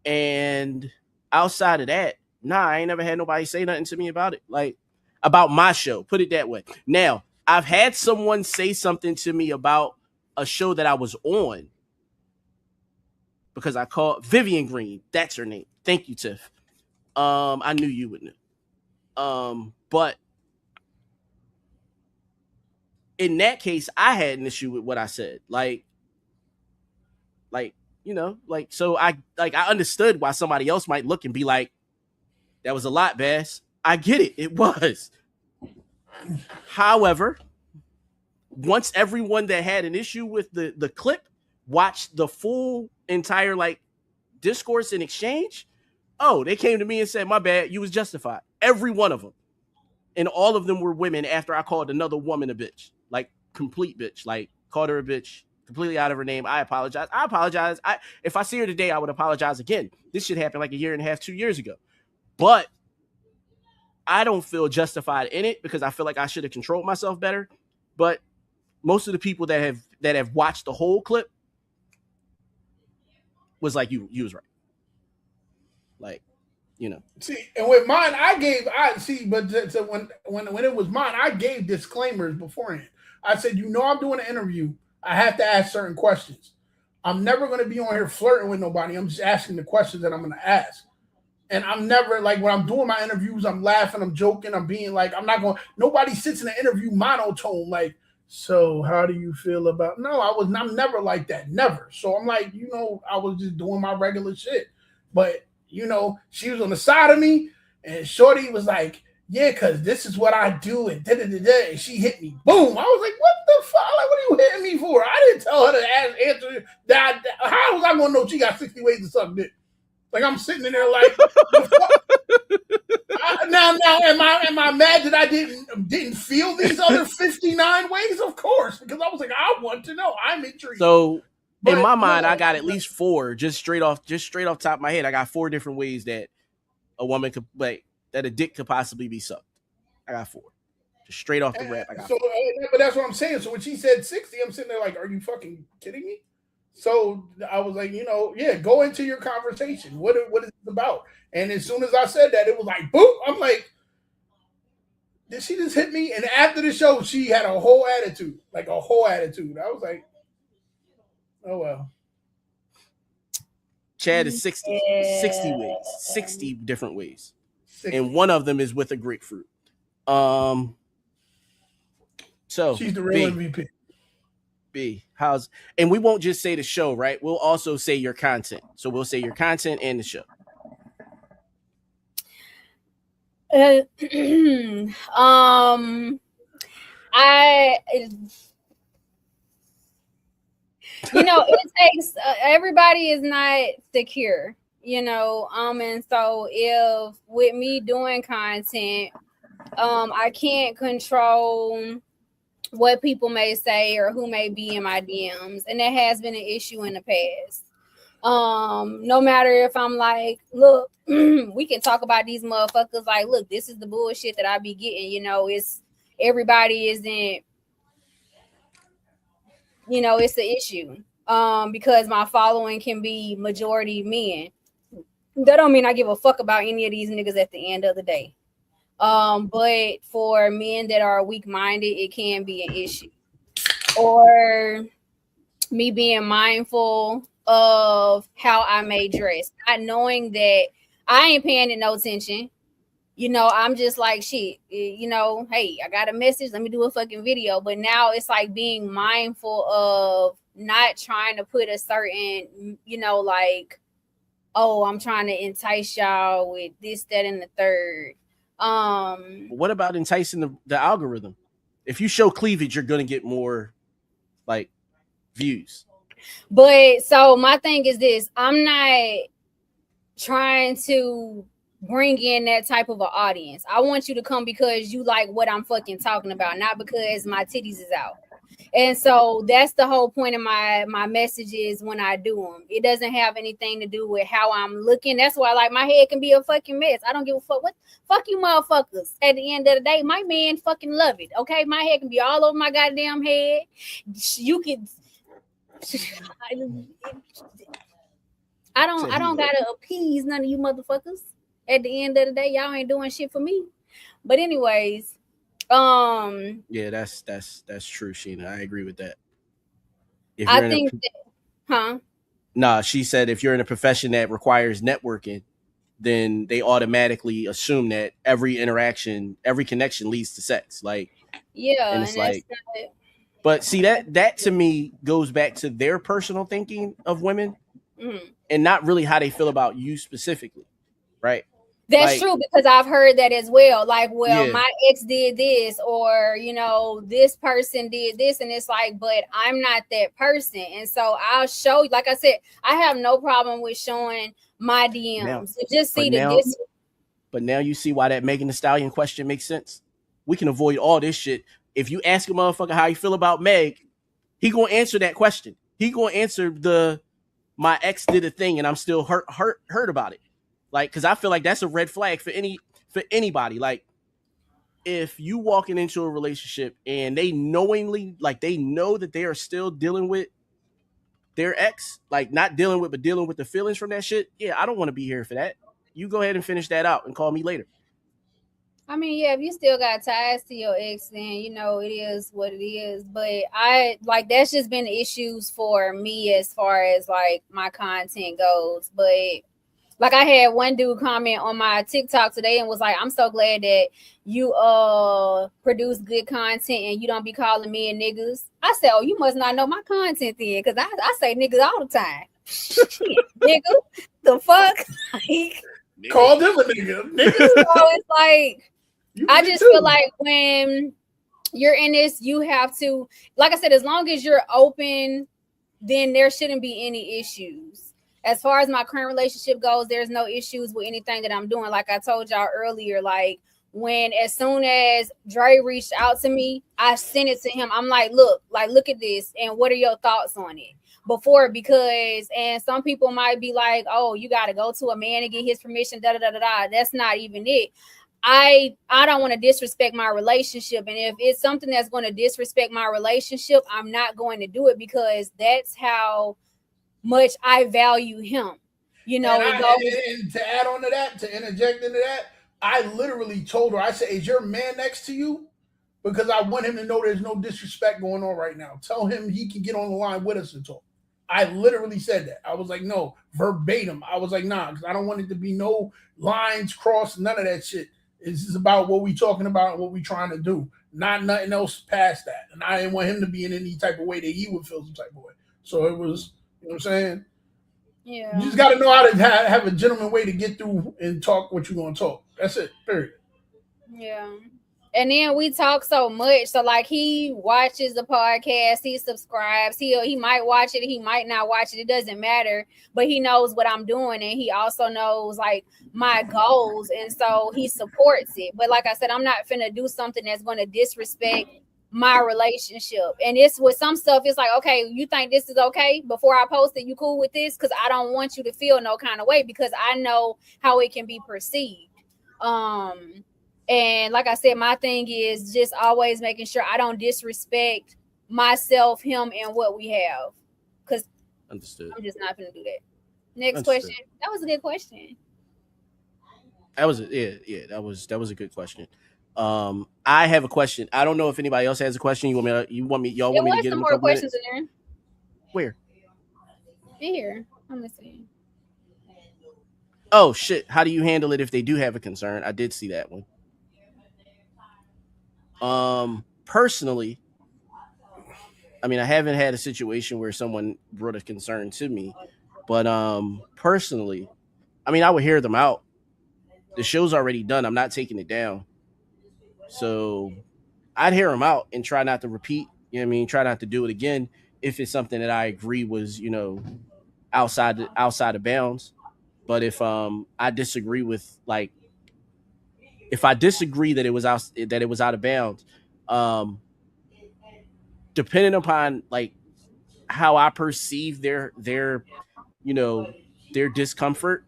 And outside of that, Nah, I ain't never had nobody say nothing to me about it. Like about my show. Put it that way. Now, I've had someone say something to me about a show that I was on because I called Vivian Green. That's her name. Thank you, Tiff. I knew you would know. But in that case, I had an issue with what I said. Like, you know, like, so I understood why somebody else might look and be like, that was a lot, Bass. I get it. It was. However, once everyone that had an issue with the clip watched the full entire like discourse and exchange, oh, they came to me and said, my bad, you was justified. Every one of them. And all of them were women after I called another woman a bitch. Like, complete bitch. Like, called her a bitch. Completely out of her name. I apologize. If I see her today, I would apologize again. This shit happened like a year and a half, 2 years ago. But I don't feel justified in it because I feel like I should have controlled myself better. But most of the people that have watched the whole clip was like, you was right. Like, you know. See, and with mine, but when it was mine, I gave disclaimers beforehand. I said, I'm doing an interview. I have to ask certain questions. I'm never going to be on here flirting with nobody. I'm just asking the questions that I'm going to ask. And I'm never, like, when I'm doing my interviews, I'm laughing, I'm joking, I'm being like, nobody sits in an interview monotone, like, so how do you feel about, no, I'm never like that, never. So I'm like, I was just doing my regular shit. But, she was on the side of me, and Shorty was like, yeah, because this is what I do, and da-da-da-da, and she hit me. Boom. I was like, what the fuck? Like, what are you hitting me for? I didn't tell her to answer that. How was I going to know she got 60 ways to suck dick? Like, I'm sitting in there like, now, am I mad that I didn't feel these other 59 ways? Of course, because I was like, I want to know. I'm intrigued. So in my mind, I got at least 4, just straight off top of my head. I got 4 different ways that a woman could, like, that a dick could possibly be sucked. I got 4. Just straight off the rap. I got 4. But that's what I'm saying. So when she said 60, I'm sitting there like, are you fucking kidding me? So I was like, go into your conversation. What is it about? And as soon as I said that, it was like, boop. I'm like, did she just hit me? And after the show, she had a whole attitude. Like a whole attitude. I was like, oh, well. Chad is 60 ways. 60 different ways. 60. And one of them is with a grapefruit. So she's the real MVP. And we won't just say the show, right? We'll also say your content. So we'll say your content and the show. It takes everybody is not secure, and so if with me doing content, I can't control what people may say or who may be in my DMs, and that has been an issue in the past. No matter if I'm like, look, we can talk about these motherfuckers, like, look, this is the bullshit that I be getting, it's everybody isn't, it's the issue. Because my following can be majority men. That don't mean I give a fuck about any of these niggas at the end of the day. But for men that are weak-minded, it can be an issue. Or me being mindful of how I may dress, not knowing that I ain't paying it no attention. I'm just like, shit, hey, I got a message, let me do a fucking video. But now it's like being mindful of not trying to put a certain, like, oh, I'm trying to entice y'all with this, that, and the third. What about enticing the algorithm? If you show cleavage, you're gonna get more like views. But so my thing is this: I'm not trying to bring in that type of an audience. I want you to come because you like what I'm fucking talking about, not because my titties is out. And so that's the whole point of my messages when I do them. It doesn't have anything to do with how I'm looking. That's why, like, my head can be a fucking mess. I don't give a fuck. Fuck you motherfuckers. At the end of the day, my man fucking love it. Okay, my head can be all over my goddamn head. You can. I don't gotta appease none of you motherfuckers. at the end of the day, y'all ain't doing shit for me. But anyways, yeah, that's true, Sheena. I agree with that. If I think Nah, she said if you're in a profession that requires networking, then they automatically assume that every interaction, every connection leads to sex. Like, yeah, and it's like, but see that to me goes back to their personal thinking of women, and not really how they feel about you specifically, right? That's like, true, because I've heard that as well. Like, well, yeah. my ex did this, or this person did this, and it's like, but I'm not that person, and so I'll show you. Like I said, I have no problem with showing my DMs. Now, so just see But now you see why that Megan Thee Stallion question makes sense. We can avoid all this shit. If you ask a motherfucker how you feel about Meg, he gonna answer that question. He gonna answer my ex did a thing and I'm still hurt about it. Like, because I feel like that's a red flag for anybody. Like, if you walking into a relationship and they knowingly, like, they know that they are still dealing with their ex, like not dealing with, but dealing with the feelings from that shit. Yeah, I don't want to be here for that. You go ahead and finish that out and call me later. I mean, yeah, if you still got ties to your ex, then it is what it is. But that's just been issues for me as far as like my content goes. But like, I had one dude comment on my TikTok today and was like, I'm so glad that you produce good content and you don't be calling me and niggas. I said, oh, you must not know my content then, because I say niggas all the time. Nigga, the fuck? Like, call them a nigga. So it's like, I just feel like when you're in this, you have to, like I said, as long as you're open, then there shouldn't be any issues. As far as my current relationship goes, there's no issues with anything that I'm doing. Like I told y'all earlier, like, as soon as Dre reached out to me, I sent it to him. I'm like, look at this, and what are your thoughts on it? And some people might be like, oh, you got to go to a man and get his permission, da-da-da-da-da. That's not even it. I don't want to disrespect my relationship. And if it's something that's going to disrespect my relationship, I'm not going to do it, because that's how much I value him. And to add on to that, to interject into that, I literally told her, I said, is your man next to you? Because I want him to know there's no disrespect going on right now. Tell him he can get on the line with us and talk. I literally said that. I was like, no, verbatim. I was like, nah, because I don't want it to be no lines crossed, none of that shit. This is about what we talking about and what we trying to do, not nothing else past that. And I didn't want him to be in any type of way that he would feel some type of way. So it was, you know what I'm saying? Yeah. You just got to know how to have a gentleman way to get through and talk what you're going to talk. That's it, period. Yeah. And then we talk so much. So like, he watches the podcast, he subscribes, he might watch it, he might not watch it. It doesn't matter, but he knows what I'm doing. And he also knows like my goals. And so he supports it. But like I said, I'm not finna do something that's going to disrespect my relationship. And it's with some stuff, it's like, okay, you think this is okay before I post it? You cool with this? Because I don't want you to feel no kind of way, because I know how it can be perceived. And like I said, my thing is just always making sure I don't disrespect myself, him, and what we have. Because I'm just not going to do that. Next question. That was a good question. That was that was a good question. I have a question. I don't know if anybody else has a question. Y'all want me to get them more questions in there. Where? In here. I'm listening. Oh shit! How do you handle it if they do have a concern? I did see that one. Personally, I mean, I haven't had a situation where someone brought a concern to me, but personally, I mean, I would hear them out. The show's already done. I'm not taking it down. So I'd hear them out and try not to repeat, you know what I mean? Try not to do it again if it's something that I agree was, outside of bounds. But if I disagree with, like, if I disagree that it was out of bounds, depending upon like how I perceive their discomfort,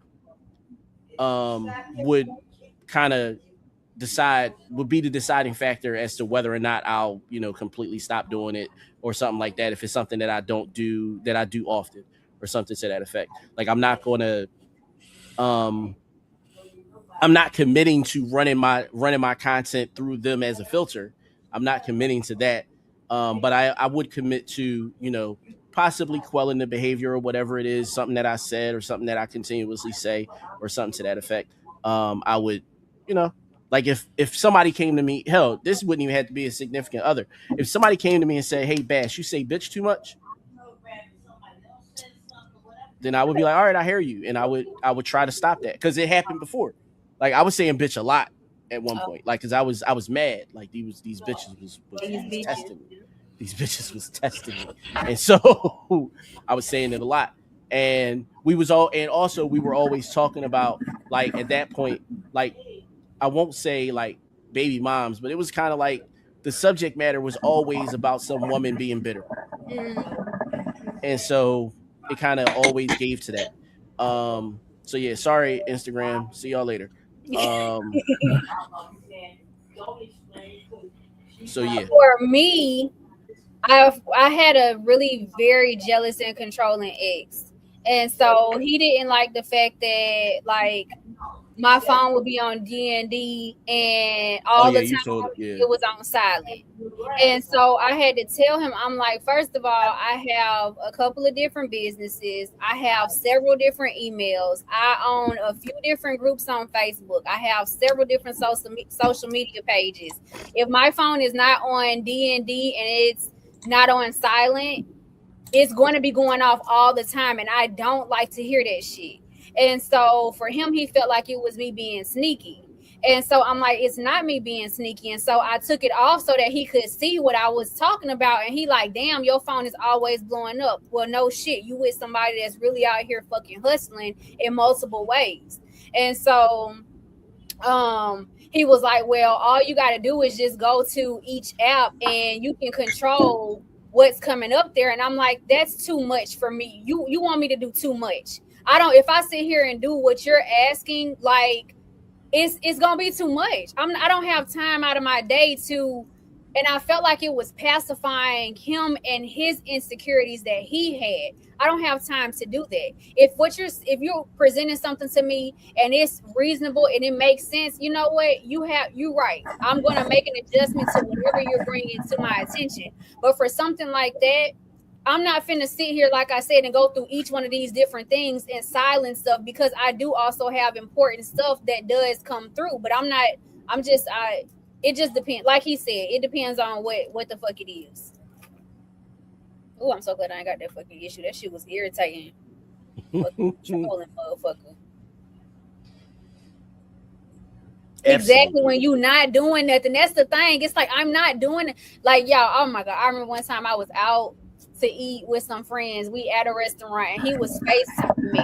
would kind of would be the deciding factor as to whether or not I'll completely stop doing it or something like that. If it's something that I don't do, that I do often, or something to that effect. Like, I'm not going to I'm not committing to running my content through them as a filter. I'm not committing to that. But I would commit to, possibly quelling the behavior or whatever it is, something that I said or something that I continuously say or something to that effect. I would, like if somebody came to me, hell, this wouldn't even have to be a significant other. If somebody came to me and said, "Hey, Bash, you say bitch too much," then I would be like, "All right, I hear you," and I would try to stop that because it happened before. Like I was saying bitch a lot at one point, like because I was mad. Like these bitches was testing me. These bitches was testing me, and so I was saying it a lot. And we were always talking about, like, at that point, like, I won't say like baby moms, but it was kind of like the subject matter was always about some woman being bitter, and so it kind of always gave to that. So yeah, sorry Instagram. See y'all later. So yeah. For me, I had a really very jealous and controlling ex, and so he didn't like the fact that like my phone would be on D&D and all the time it was on silent. And so I had to tell him, I'm like, first of all, I have a couple of different businesses. I have several different emails. I own a few different groups on Facebook. I have several different social media pages. If my phone is not on D&D and it's not on silent, it's going to be going off all the time. And I don't like to hear that shit. And so for him, he felt like it was me being sneaky. And so I'm like, it's not me being sneaky. And so I took it off so that he could see what I was talking about. And he like, damn, your phone is always blowing up. Well, no shit. You with somebody that's really out here fucking hustling in multiple ways. And so he was like, well, all you got to do is just go to each app and you can control what's coming up there. And I'm like, that's too much for me. You want me to do too much. If I sit here and do what you're asking, like it's gonna be too much. I don't have time out of my day to, and I felt like it was pacifying him and his insecurities that he had. I don't have time to do that. If you're presenting something to me and it's reasonable and it makes sense, you know what? You're right. I'm gonna make an adjustment to whatever you're bringing to my attention. But for something like that, I'm not finna sit here, like I said, and go through each one of these different things and silence stuff, because I do also have important stuff that does come through. But it just depends. Like he said, it depends on what the fuck it is. Oh, I'm so glad I ain't got that fucking issue. That shit was irritating. Fucking trolling motherfucker. Exactly, when you not doing nothing. That's the thing. It's like, I'm not doing it. Like, y'all, oh my God. I remember one time I was out to eat with some friends. We at a restaurant and he was FaceTiming me.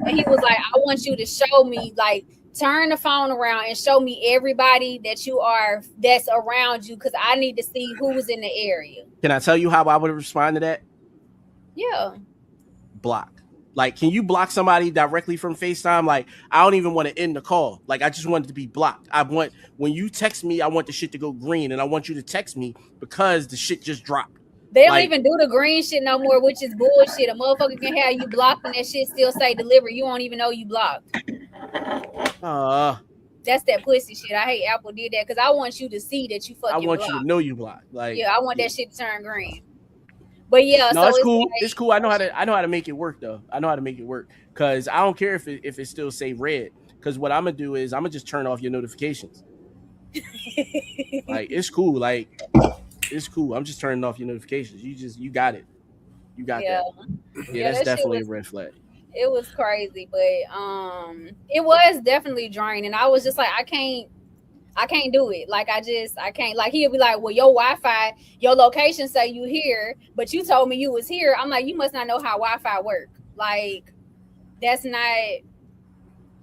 And he was like, I want you to show me, like, turn the phone around and show me everybody that's around you, because I need to see who's in the area. Can I tell you how I would respond to that? Yeah. Block. Like, can you block somebody directly from FaceTime? Like, I don't even want to end the call. Like, I just want it to be blocked. When you text me, I want the shit to go green, and I want you to text me because the shit just dropped. They don't even do the green shit no more, which is bullshit. A motherfucker can have you blocked and that shit still say deliver. You won't even know you blocked. That's that pussy shit. I hate Apple did that because I want you to see that you fucking blocked. You to know you blocked. Like, yeah, I want that shit to turn green. But yeah, no, so it's cool. Like, it's cool. I know how to make it work though. I know how to make it work because I don't care if it still say red. Because what I'm gonna do is I'm gonna just turn off your notifications. Like, it's cool. Like, it's cool. I'm just turning off your notifications. You got it. You got that. Yeah, that's definitely a red flag. It was crazy, but it was definitely draining. I was just like, I can't do it. Like, I can't. Like, he'll be like, well, your Wi-Fi, your location say you here, but you told me you was here. I'm like, you must not know how Wi-Fi work. Like, that's not,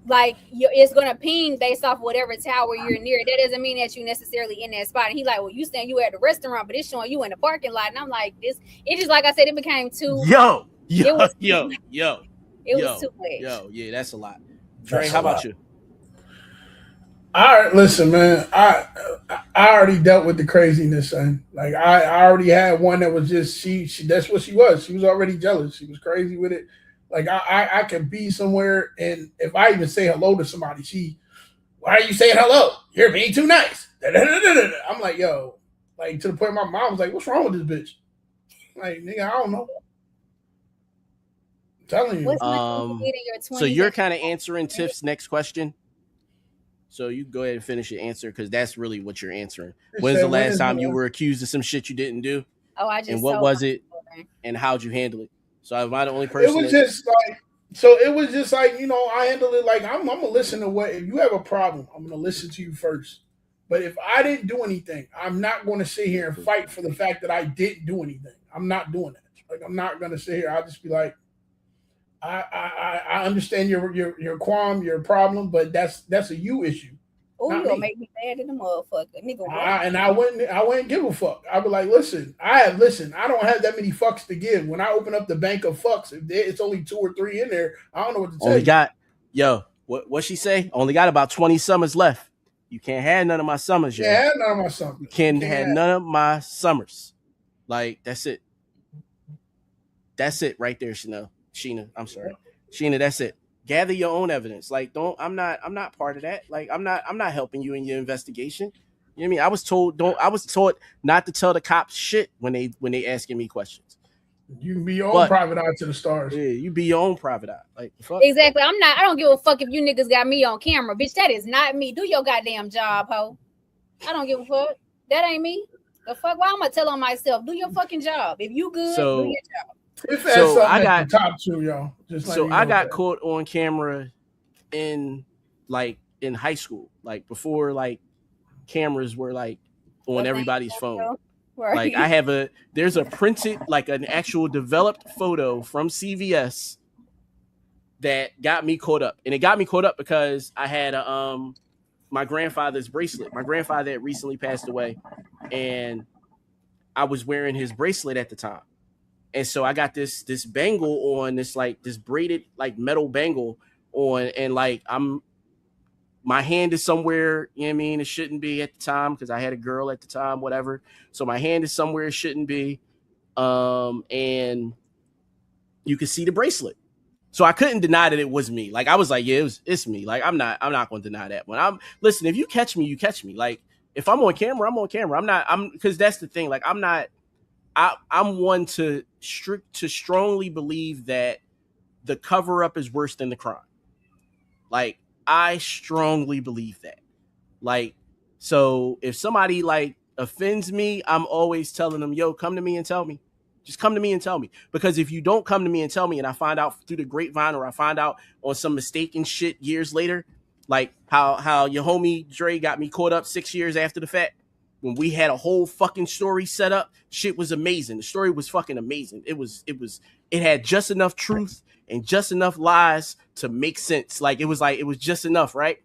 like, it's gonna ping based off whatever tower you're near. That doesn't mean that you necessarily in that spot. And he like, well, you saying you at the restaurant, but it's showing you in the parking lot. And I'm like, it just, like I said, it became too. Yo. It was too much. Yeah, that's a lot. Dre, how about you? All right, listen, man. I already dealt with the craziness, son. Like, I already had one that was just she. That's what she was. She was already jealous. She was crazy with it. Like, I can be somewhere, and if I even say hello to somebody, she Why are you saying hello? You're being too nice. I'm like, yo, like to the point my mom was like, what's wrong with this bitch? Like, nigga, I don't know. I'm telling you. What's something you did in your 20s? So you're kind of answering Tiff's next question. So you go ahead and finish your answer because that's really what you're answering. When's the last time you were accused of some shit you didn't do? Oh, I just. And what was it? And how'd you handle it? So am I the only person? It was just like, so it was just like, you know, I handle it like I'm gonna listen to what, if you have a problem, I'm gonna listen to you first. But if I didn't do anything, I'm not going to sit here and fight for the fact that I didn't do anything. I'm not doing that. Like, I'm not going to sit here. I'll just be like, I understand your qualm, your problem, but that's a you issue. Oh, you gonna make me mad in the motherfucker, nigga. I wouldn't give a fuck. I'd be like, listen, I don't have that many fucks to give. When I open up the bank of fucks, if it's only 2 or 3 in there, I don't know what to tell you. What she say? Only got about 20 summers left. You can't have none of my summers, yo. Yeah, none of my summers. You can't have none of my summers. Like, that's it. That's it right there, Sheena. I'm sorry. Sheena, that's it. Gather your own evidence. Like, I'm not part of that. Like, I'm not helping you in your investigation. You know what I mean? I was taught not to tell the cops shit when they asking me questions. You can be your own private eye to the stars. Yeah, you be your own private eye. Like, fuck. Exactly. I don't give a fuck if you niggas got me on camera. Bitch, that is not me. Do your goddamn job, ho. I don't give a fuck. That ain't me. The fuck? Why am I telling myself? Do your fucking job. If you good, do your job. So I got top 2, y'all. I got caught on camera in high school, like before like cameras were like on everybody's phone. Right. Like there's a printed, like an actual developed photo from CVS that got me caught up. And it got me caught up because I had my grandfather's bracelet. My grandfather had recently passed away and I was wearing his bracelet at the time. And so I got this bangle on, this braided like metal bangle on, and like my hand is somewhere, you know what I mean? It shouldn't be at the time because I had a girl at the time, whatever. So my hand is somewhere it shouldn't be. And you can see the bracelet. So I couldn't deny that it was me. Like I was like, yeah, it's me. Like I'm not going to deny that one. Listen, if you catch me, you catch me. Like if I'm on camera, I'm on camera. Because that's the thing. Like I'm one to strongly believe that the cover up is worse than the crime. Like I strongly believe that. Like, so if somebody like offends me, I'm always telling them, yo, come to me and tell me. Just come to me and tell me. Because if you don't come to me and tell me, and I find out through the grapevine, or I find out on some mistaken shit years later, like how your homie Dre got me caught up 6 years after the fact, when we had a whole fucking story set up, shit was amazing. The story was fucking amazing. It had just enough truth and just enough lies to make sense. Like it was just enough, right?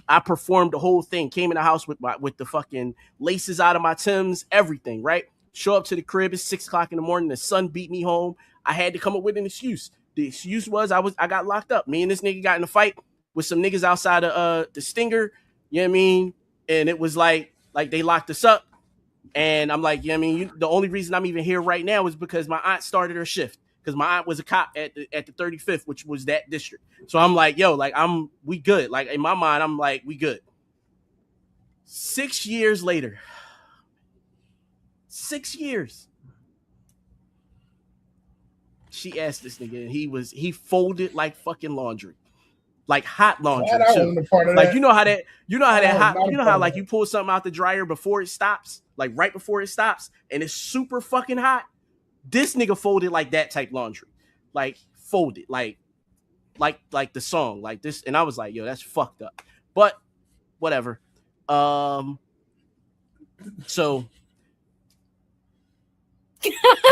I performed the whole thing, came in the house with the fucking laces out of my Timbs, everything, right? Show up to the crib, it's 6 o'clock in the morning, the sun beat me home. I had to come up with an excuse. The excuse was I got locked up. Me and this nigga got in a fight with some niggas outside of the Stinger, you know what I mean? And it was like they locked us up. And I'm like, you know what I mean? The only reason I'm even here right now is because my aunt started her shift. Because my aunt was a cop at the 35th, which was that district. So I'm like, yo, like we good. Like in my mind, I'm like, we good. 6 years later, 6 years. She asked this nigga, and he folded like fucking laundry. Like hot laundry. Like you know how like you pull something out the dryer before it stops, like right before it stops, and it's super fucking hot. This nigga folded like that type laundry, like folded, like the song, like this. And I was like, yo, that's fucked up. But whatever. So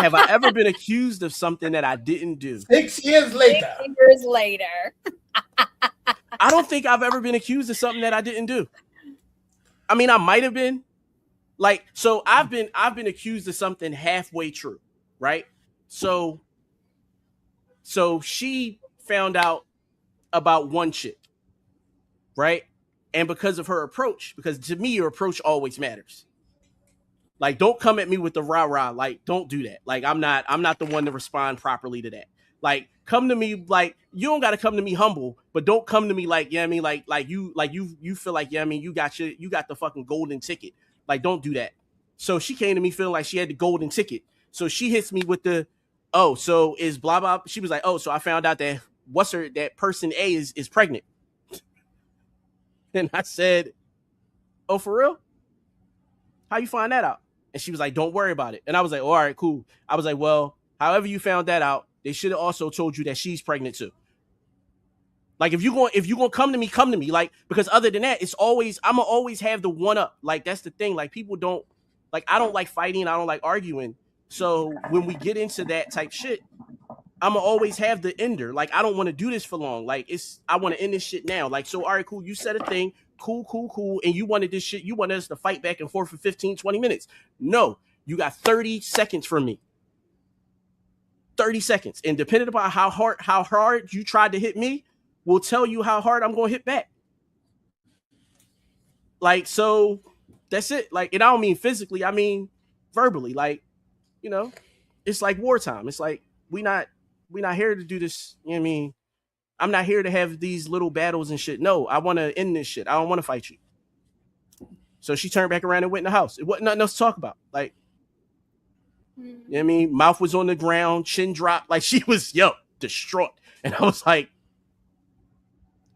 have I ever been accused of something that I didn't do? 6 years later. 6 years later. I don't think I've ever been accused of something that I didn't do. I mean, I might have been. Like, so I've been accused of something halfway true, right? So she found out about one chick, right? And because of her approach, because to me, your approach always matters. Like, don't come at me with the rah-rah. Like, don't do that. Like, I'm not the one to respond properly to that. Like, come to me like you don't gotta come to me humble, but don't come to me like, yeah, I mean, like you feel like, yeah, I mean, you got the fucking golden ticket. Like, don't do that. So she came to me feeling like she had the golden ticket. So she hits me with the, oh, so is blah blah. She was like, oh, so I found out that that person A is pregnant. And I said, oh, for real? How you find that out? And she was like, don't worry about it. And I was like, oh, all right, cool. I was like, well, however you found that out, they should have also told you that she's pregnant too. Like, if you're gonna come to me. Like, because other than that, it's always, I'm gonna always have the one up. Like, that's the thing. Like, people don't, like, I don't like fighting. I don't like arguing. So when we get into that type shit, I'm gonna always have the ender. Like, I don't want to do this for long. Like, I want to end this shit now. Like, so, all right, cool. You said a thing. Cool. And you wanted this shit. You wanted us to fight back and forth for 15, 20 minutes. No, you got 30 seconds from me. 30 seconds. And depending upon how hard you tried to hit me, will tell you how hard I'm going to hit back. Like, so that's it. Like, and I don't mean physically, I mean verbally. Like, you know, it's like wartime. It's like, we not here to do this. You know what I mean? I'm not here to have these little battles and shit. No, I want to end this shit. I don't want to fight you. So she turned back around and went in the house. It wasn't nothing else to talk about. Like, you know what I mean? Mouth was on the ground, chin dropped. Like, she was, distraught. And I was like,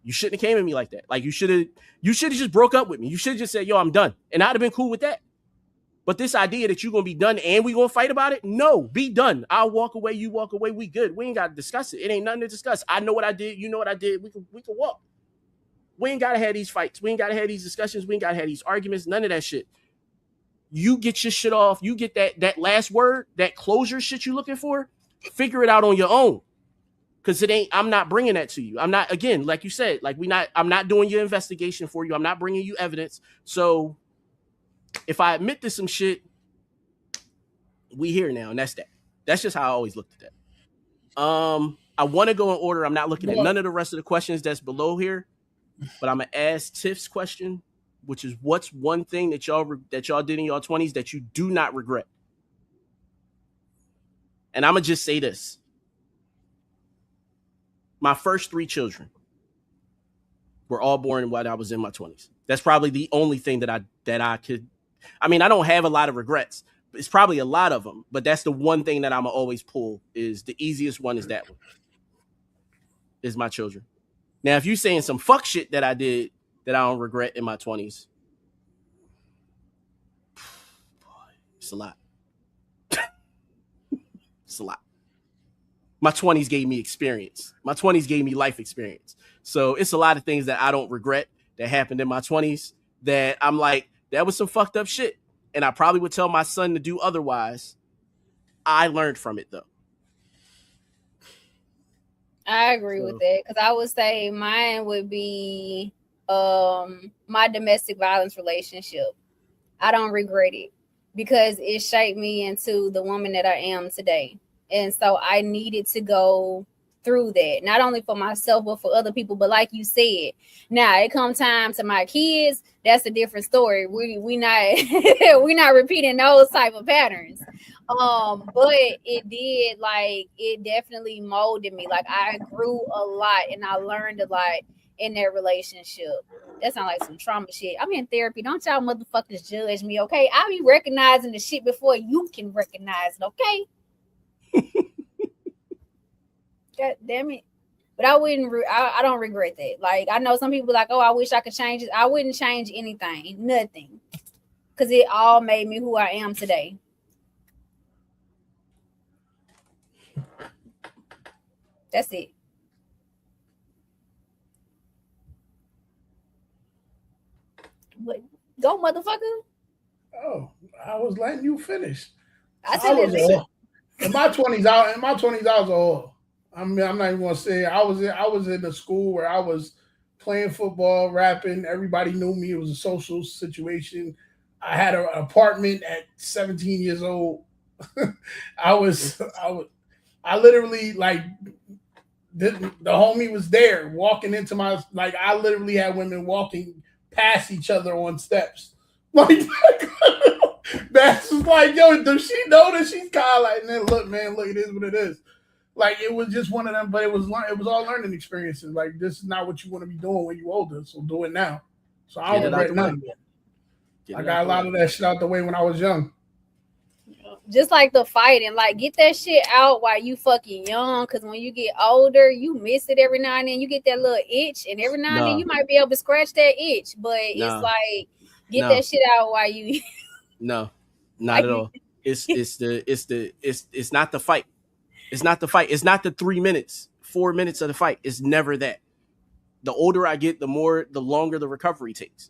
you shouldn't have came at me like that. Like, you should have just broke up with me. You should have just said, I'm done. And I'd have been cool with that. But this idea that you're going to be done and we going to fight about it? No, be done. I'll walk away. You walk away. We good. We ain't got to discuss it. It ain't nothing to discuss. I know what I did. You know what I did. We can walk. We ain't got to have these fights. We ain't got to have these discussions. We ain't got to have these arguments. None of that shit. You get your shit off. You get that last word, that closure shit you looking for. Figure it out on your own. Because I'm not bringing that to you. I'm not, again, like you said, like I'm not doing your investigation for you. I'm not bringing you evidence. So if I admit to some shit, we here now, and that's that. That's just how I always looked at that. I want to go in order. I'm not looking at none of the rest of the questions that's below here, but I'm gonna ask Tiff's question, which is, what's one thing that y'all did in your 20s that you do not regret? And I'm gonna just say this: my first 3 children were all born while I was in my 20s. That's probably the only thing that I could. I mean, I don't have a lot of regrets. It's probably a lot of them, but that's the one thing that I'm gonna always pull. Is the easiest one is that one. Is my children. Now, if you're saying some fuck shit that I did that I don't regret in my 20s, it's a lot. It's a lot. My 20s gave me experience. My 20s gave me life experience. So it's a lot of things that I don't regret that happened in my 20s that I'm like, that was some fucked up shit. And I probably would tell my son to do otherwise. I learned from it, though. I agree with that, because I would say mine would be my domestic violence relationship. I don't regret it because it shaped me into the woman that I am today. And so I needed to go through that, not only for myself, but for other people. But like you said, now it comes time to my kids, that's a different story. We not we not repeating those type of patterns. But it definitely molded me. Like, I grew a lot and I learned a lot in that relationship. That sounds like some trauma shit. I'm in therapy. Don't y'all motherfuckers judge me, okay? I be recognizing the shit before you can recognize it, okay? God damn it. But I don't regret that. Like, I know some people like, oh, I wish I could change it. I wouldn't change anything, nothing, because it all made me who I am today. That's it. What? Go, motherfucker. Oh, I was letting you finish. I said it. In my 20s, I was all. I mean, I'm not even gonna say I was in a school where I was playing football, rapping. Everybody knew me. It was a social situation. I had an apartment at 17 years old. I literally, like, the homie was there walking into my, like, I literally had women walking past each other on steps. Like, that's just like, yo, does she know that she's kind of like, man, look, it is what it is. Like it was just one of them, but it was all learning experiences. Like this is not what you want to be doing when you older, so do it now. So I don't regret none. I got a lot of that shit out the way when I was young. Just like the fighting, like get that shit out while you fucking young, because when you get older, you miss it every now and then. You get that little itch, and every now and then you might be able to scratch that itch, but it's like get that shit out while you. No, not at all. It's not the fight. It's not the fight. It's not the 3 minutes, 4 minutes of the fight. It's never that. The older I get, the longer the recovery takes.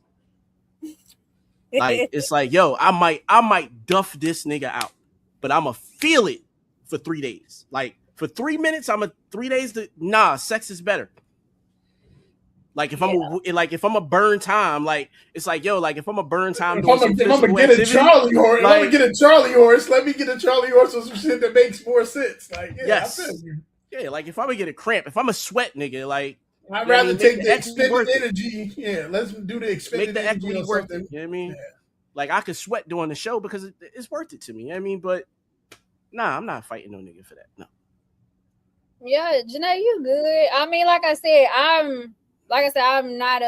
Like it's like, yo, I might duff this nigga out, but I'ma feel it for 3 days. Like for 3 minutes, 3 days sex is better. Like if I'm a burn time, like it's like, yo, like if I'm a burn time doing some physical activity, I'm gonna get a Charlie horse. Let me get a Charlie horse or some shit that makes more sense. Like yes, like if I'm gonna get a cramp, if I'm a sweat nigga, like I'd rather take the expended energy. Yeah, let's do the expended make the energy equity or worth something. it. You know what I mean? Yeah. Like I could sweat during the show because it's worth it to me. You know what I mean? But nah, I'm not fighting no nigga for that. No. Yeah, Janae, you good. I mean, like I said, I'm not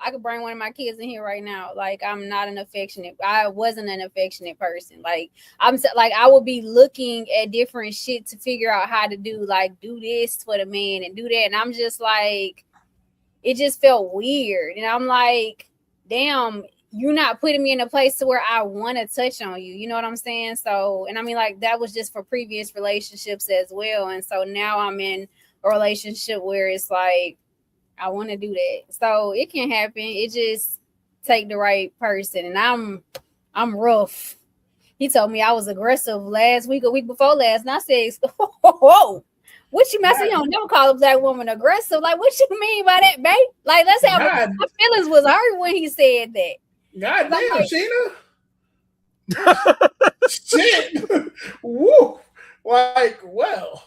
I could bring one of my kids in here right now. Like I wasn't an affectionate person. Like I would be looking at different shit to figure out how to do this for the man and do that. And I'm just like, it just felt weird. And I'm like, damn, you're not putting me in a place to where I want to touch on you. You know what I'm saying? So, and I mean, like that was just for previous relationships as well. And so now I'm in a relationship where it's like, I want to do that. So it can happen. It just take the right person. And I'm rough. He told me I was aggressive last week, a week before last. And I said, whoa, what you messing? You don't never call a black woman aggressive. Like, what you mean by that, babe? Like, let's have my feelings was hurt when he said that. God damn, Sheena. Shit. Woo. Like, well.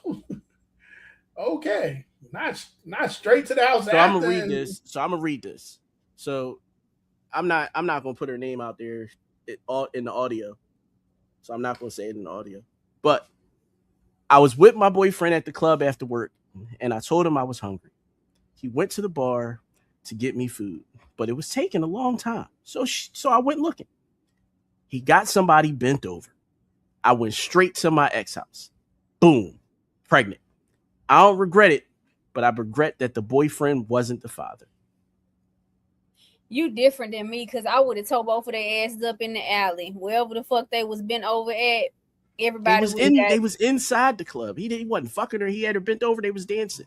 Okay. Not straight to the house. So I'm gonna read this. So I'm not gonna put her name out there in the audio. So I'm not gonna say it in the audio. But I was with my boyfriend at the club after work, and I told him I was hungry. He went to the bar to get me food, but it was taking a long time. So I went looking. He got somebody bent over. I went straight to my ex house. Boom, pregnant. I don't regret it, but I regret that the boyfriend wasn't the father. You different than me, because I would have told both of their asses up in the alley, wherever the fuck they was bent over at. Everybody they was inside the club. He wasn't fucking her. He had her bent over. They was dancing.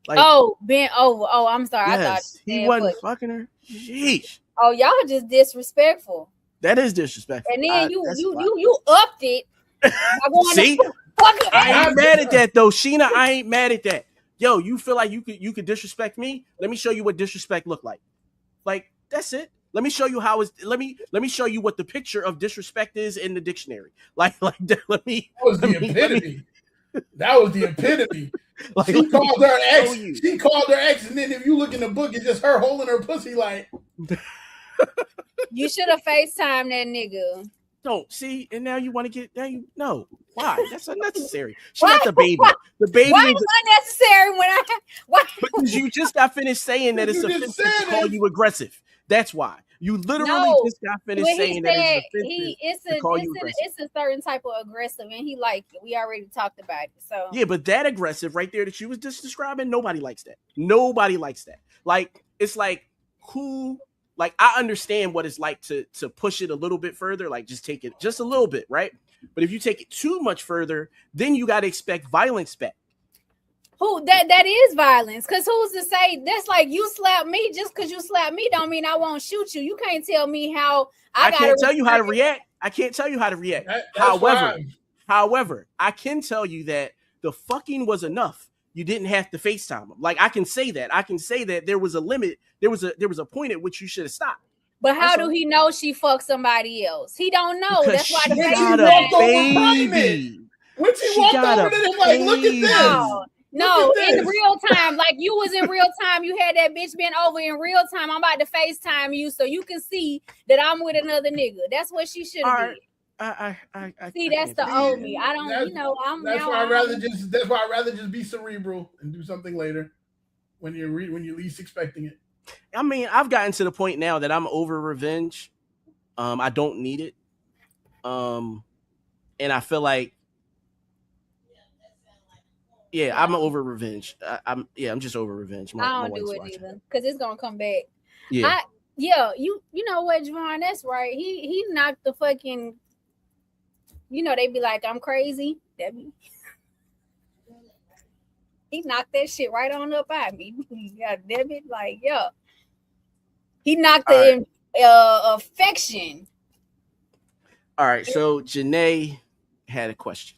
Like, bent over. Oh, I'm sorry. Yes, I thought he wasn't fucking her. Sheesh. Oh, y'all just disrespectful. That is disrespectful. And then you upped it. See, I ain't mad at that though, Sheena. I ain't mad at that. Yo, you feel like you could disrespect me? Let me show you what disrespect look like. Like that's it. Let me show you how it's. Let me show you what the picture of disrespect is in the dictionary. Let me. That was the epitome. That was the epitome. Like, she called her ex. She called her ex, and then if you look in the book, it's just her holding her pussy. Like you should have FaceTimed that nigga. Don't see, and now you want to get no. Why? That's unnecessary. She got the baby. The baby. Why is unnecessary when why? Because you just got finished saying that it's offensive to call you aggressive. That's why. You literally just got finished saying that it's offensive to call you aggressive. It's a certain type of aggressive, and he liked it. We already talked about it. So yeah, but that aggressive right there that you was just describing, nobody likes that. Nobody likes that. Like it's like who. Like I understand what it's like to push it a little bit further, like just take it just a little bit, right? But if you take it too much further, then you got to expect violence back. Who that is violence? Because who's to say that's like you slap me just because you slap me don't mean I won't shoot you. You can't tell me how I can't tell you how to react. I can't tell you how to react. However, I can tell you that the fucking was enough. You didn't have to FaceTime him. Like I can say that. I can say that there was a limit. There was a point at which you should have stopped. But how do he know she fucked somebody else? He don't know. Because that's why she got a baby. When she walked over to him, like, look at this. No, in real time, like you was in real time. You had that bitch bent over in real time. I'm about to FaceTime you so you can see that I'm with another nigga. That's what she should have did. I See, I that's can't the do old that. me. I don't, you know, I'm That's now. why I'd rather just be cerebral and do something later when you're least expecting it. I mean, I've gotten to the point now that I'm over revenge. I don't need it. And I feel like, yeah, I'm over revenge. I'm just over revenge. I My don't do wife's it watching. either because it's gonna come back. Yeah. You know what, Javon? That's right. He knocked the fucking. You know they be like, I'm crazy. He knocked that shit right on up at me. Yeah, damn it, like yeah. He knocked the affection. All right. So Janae had a question.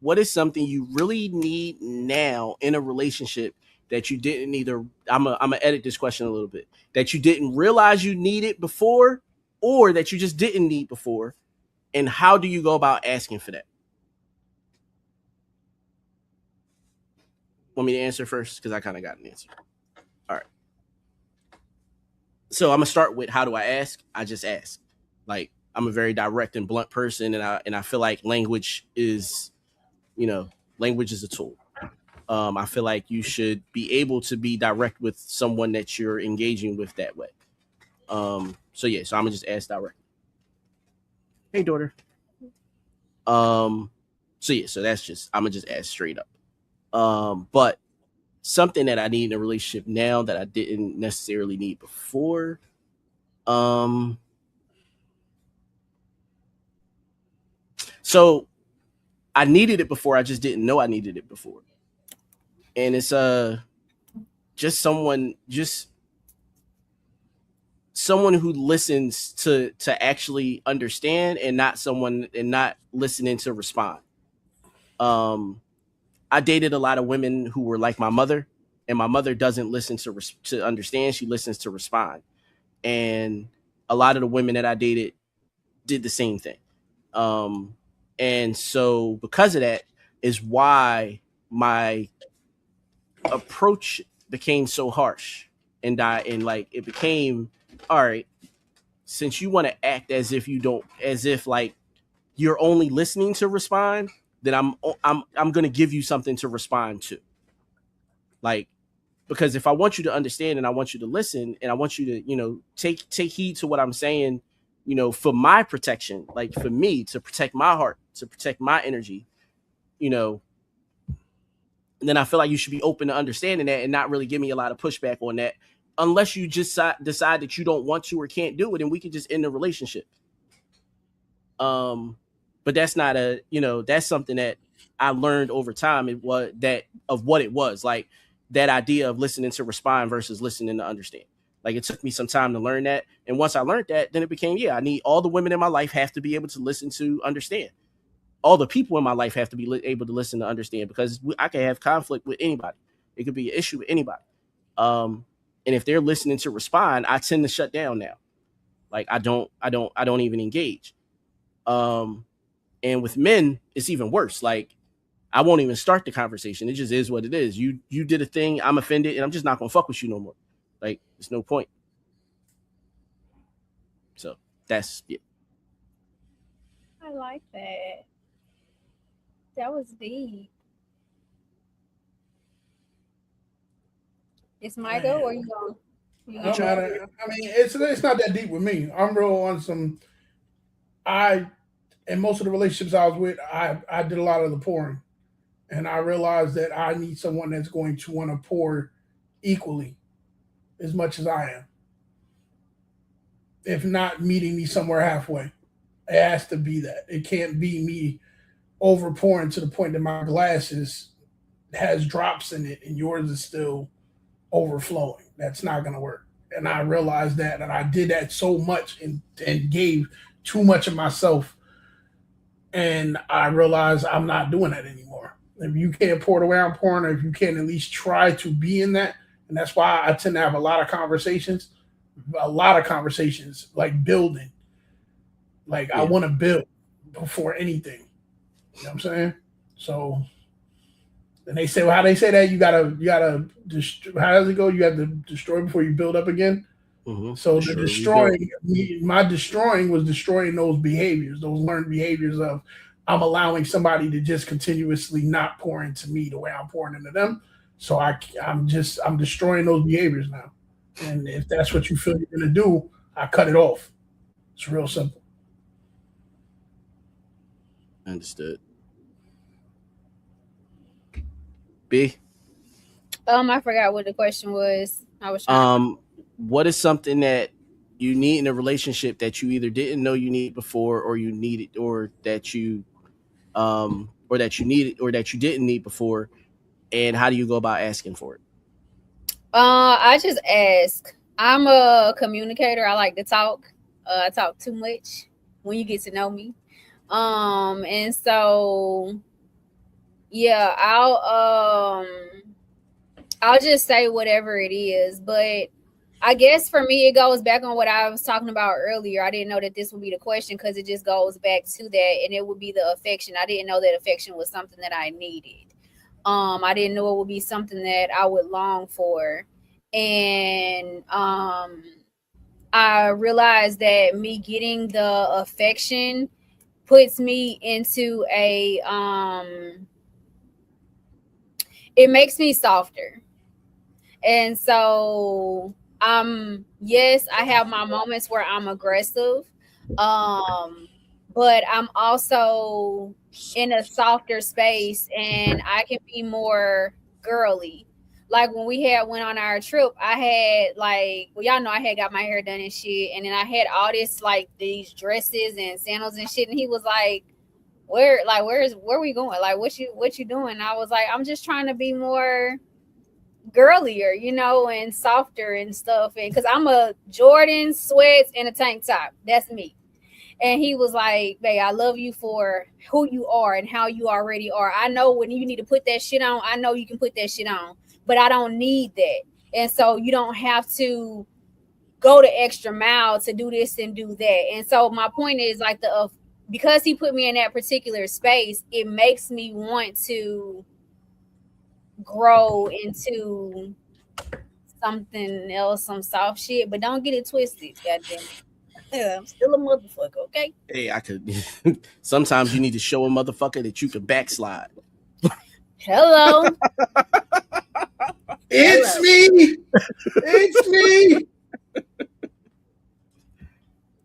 What is something you really need now in a relationship that you didn't either? I'm gonna edit this question a little bit. That you didn't realize you needed before, or that you just didn't need before, and how do you go about asking for that? Want me to answer first? Because I kind of got an answer. All right. So I'm gonna start with how do I ask? I just ask. Like I'm a very direct and blunt person, and I feel like language is a tool. I feel like you should be able to be direct with someone that you're engaging with that way. So I'm gonna just ask directly. Hey, daughter. So that's just I'm gonna just ask straight up. But something that I need in a relationship now that I didn't necessarily need before. So I needed it before. I just didn't know I needed it before. And it's just someone who listens to actually understand and not listening to respond. I dated a lot of women who were like my mother, and my mother doesn't listen to understand. She listens to respond. And a lot of the women that I dated did the same thing. And so because of that is why my approach became so harsh, and it became, all right, since you want to act as if like you're only listening to respond, then I'm going to give you something to respond to. Like, because if I want you to understand and I want you to listen and I want you to, take heed to what I'm saying, for my protection, like for me to protect my heart, to protect my energy, and then I feel like you should be open to understanding that and not really give me a lot of pushback on that, unless you just decide that you don't want to or can't do it, and we can just end the relationship. But that's not that's something that I learned over time. It was what it was, like that idea of listening to respond versus listening to understand. Like it took me some time to learn that. And once I learned that, then it became, I need all the women in my life have to be able to listen to understand. All the people in my life have to be able to listen to understand, because I can have conflict with anybody. It could be an issue with anybody. And if they're listening to respond, I tend to shut down now. Like I don't even engage. And with men, it's even worse. Like I won't even start the conversation. It just is what it is. You did a thing, I'm offended, and I'm just not gonna fuck with you no more. Like there's no point. So that's it. I like that. That was deep. It's Michael, or you going? No matter. I mean, it's not that deep with me. I'm real on some. In most of the relationships I was with, I did a lot of the pouring, and I realized that I need someone that's going to want to pour equally as much as I am. If not, meeting me somewhere halfway. It has to be that. It can't be me over pouring to the point that my glass has drops in it and yours is still overflowing. That's not going to work. And I realized that, and I did that so much and gave too much of myself. And I realized I'm not doing that anymore. If you can't pour the way I'm pouring, or if you can't at least try to be in that, and that's why I tend to have a lot of conversations, like building. Like I want to build before anything. You know what I'm saying? So, and they say, well, how they say that you gotta how does it go? You have to destroy before you build up again. So the destroying, my destroying was destroying those behaviors, those learned behaviors of I'm allowing somebody to just continuously not pour into me the way I'm pouring into them. So I'm destroying those behaviors now. And if that's what you feel you're gonna do, I cut it off. It's real simple. Understood. B. I forgot what the question was. I was trying. What is something that you need in a relationship that you either didn't know you needed before, or you needed, or that you needed, or that you didn't need before, and how do you go about asking for it? I just ask. I'm a communicator. I like to talk. I talk too much when you get to know me. And so yeah, I'll just say whatever it is. But I guess for me, it goes back on what I was talking about earlier. I didn't know that this would be the question because it just goes back to that, and it would be the affection. I didn't know that affection was something that I needed. I didn't know it would be something that I would long for. And I realized that me getting the affection puts me into a it makes me softer. And so yes, I have my moments where I'm aggressive, but I'm also in a softer space, and I can be more girly. Like when we went on our trip, I had y'all know I had got my hair done and shit, and then I had all this these dresses and sandals and shit, and he was like, where we going? Like what you doing? And I was like, I'm just trying to be more girlier, and softer and stuff. And because I'm a Jordan sweats and a tank top. That's me. And he was like, babe, I love you for who you are and how you already are. I know when you need to put that shit on, I know you can put that shit on, but I don't need that. And so you don't have to go the extra mile to do this and do that. And so my point is because he put me in that particular space, it makes me want to grow into something else, some soft shit, but don't get it twisted, goddamn it. Yeah, I'm still a motherfucker, okay? Hey, I could. Sometimes you need to show a motherfucker that you can backslide. Hello. It's me. It's me.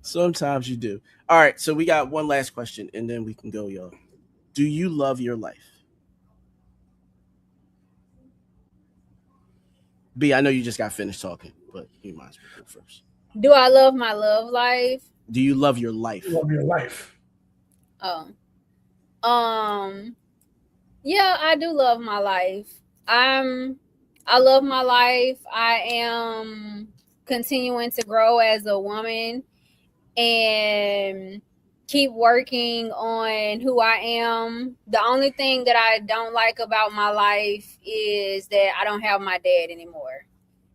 Sometimes you do. All right, so we got one last question, and then we can go, y'all. Do you love your life? B, I know you just got finished talking, but you might as well go first. Do I love my love life? Do you love your life? Love your life. Oh. Yeah, I do love my life. I love my life. I am continuing to grow as a woman and keep working on who I am. The only thing that I don't like about my life is that I don't have my dad anymore.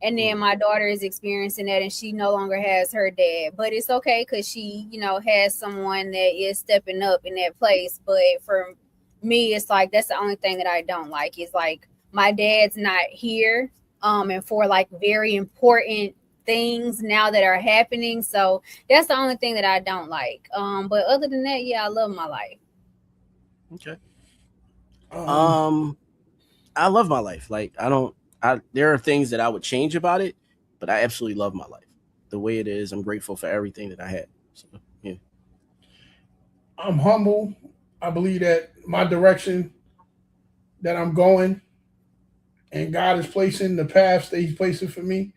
And then my daughter is experiencing that, and she no longer has her dad. But it's okay because she, has someone that is stepping up in that place. But for me, it's like that's the only thing that I don't like is my dad's not here. And for very important things now that are happening. So that's the only thing that I don't like. But other than that, yeah, I love my life. Okay. I love my life. There are things that I would change about it, but I absolutely love my life the way it is. I'm grateful for everything that I had. So, yeah. I'm humble. I believe that my direction that I'm going and God is placing the paths that He's placing for me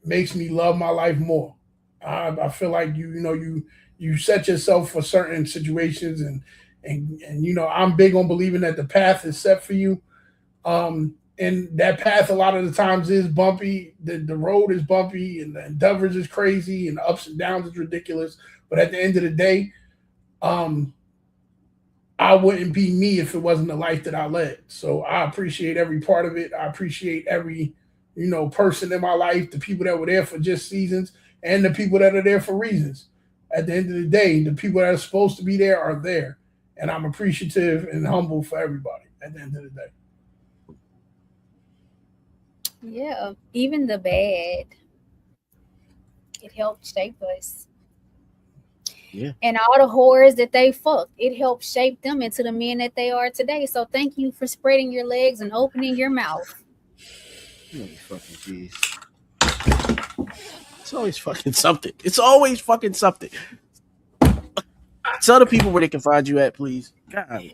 makes me love my life more. I feel like you set yourself for certain situations, and I'm big on believing that the path is set for you. And that path a lot of the times is bumpy. The road is bumpy, and the endeavors is crazy, and the ups and downs is ridiculous. But at the end of the day, I wouldn't be me if it wasn't the life that I led. So I appreciate every part of it. I appreciate every person in my life, the people that were there for just seasons, and the people that are there for reasons. At the end of the day, the people that are supposed to be there are there, and I'm appreciative and humble for everybody. At the end of the day. Yeah, even the bad. it helped shape us. Yeah. And all the whores that they fucked, it helped shape them into the men that they are today. So thank you for spreading your legs and opening your mouth. Fucking jeez. It's always fucking something. It's always fucking something. Tell the people where they can find you at, please. God.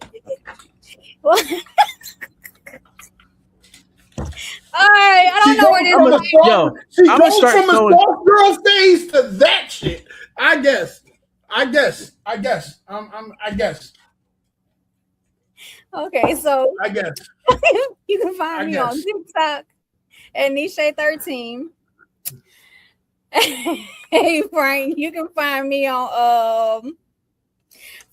All right, I don't know where this is. She I'ma goes start from a throwing- soft girl phase to that shit. I guess. I guess. Okay, so I guess. you can find me on TikTok at Nisha13. Hey Frank, you can find me on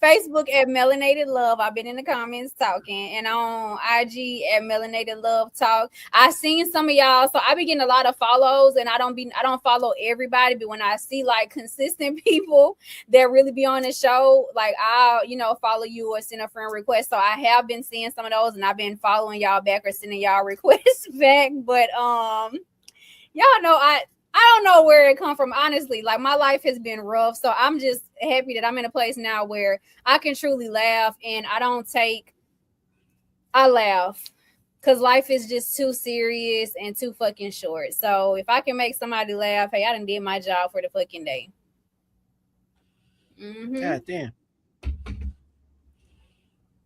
Facebook at Melanated Love. I've been in the comments talking, and on IG at Melanated Love Talk. I seen some of y'all, so I be getting a lot of follows, and I don't follow everybody, but when I see like consistent people that really be on the show, like I'll follow you or send a friend request. So I have been seeing some of those, and I've been following y'all back or sending y'all requests back. But y'all know I don't know where it come from, honestly. Like, my life has been rough, so I'm just happy that I'm in a place now where I can truly laugh, and I laugh because life is just too serious and too fucking short. So if I can make somebody laugh, hey, I done did my job for the fucking day. Mm-hmm. God damn.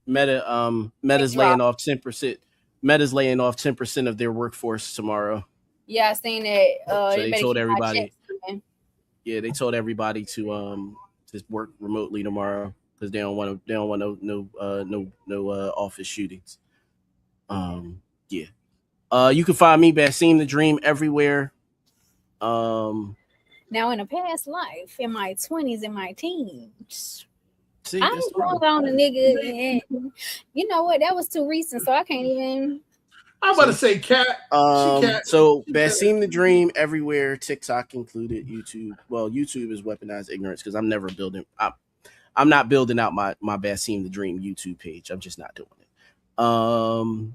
Meta's laying off 10%. Meta's laying off 10% of their workforce tomorrow. Yeah, I seen that. So they told everybody. Yeah, they told everybody to work remotely tomorrow because they don't want no office shootings. Yeah. You can find me Basim the Dream everywhere. Now, in a past life, in my 20s and my teens, I was on a nigga, and you know what? That was too recent, so I can't even. I'm about to say cat. So Basim the Dream everywhere, TikTok included, YouTube. Well, YouTube is weaponized ignorance because I'm never building. I'm not building out my Basim the Dream YouTube page. I'm just not doing it.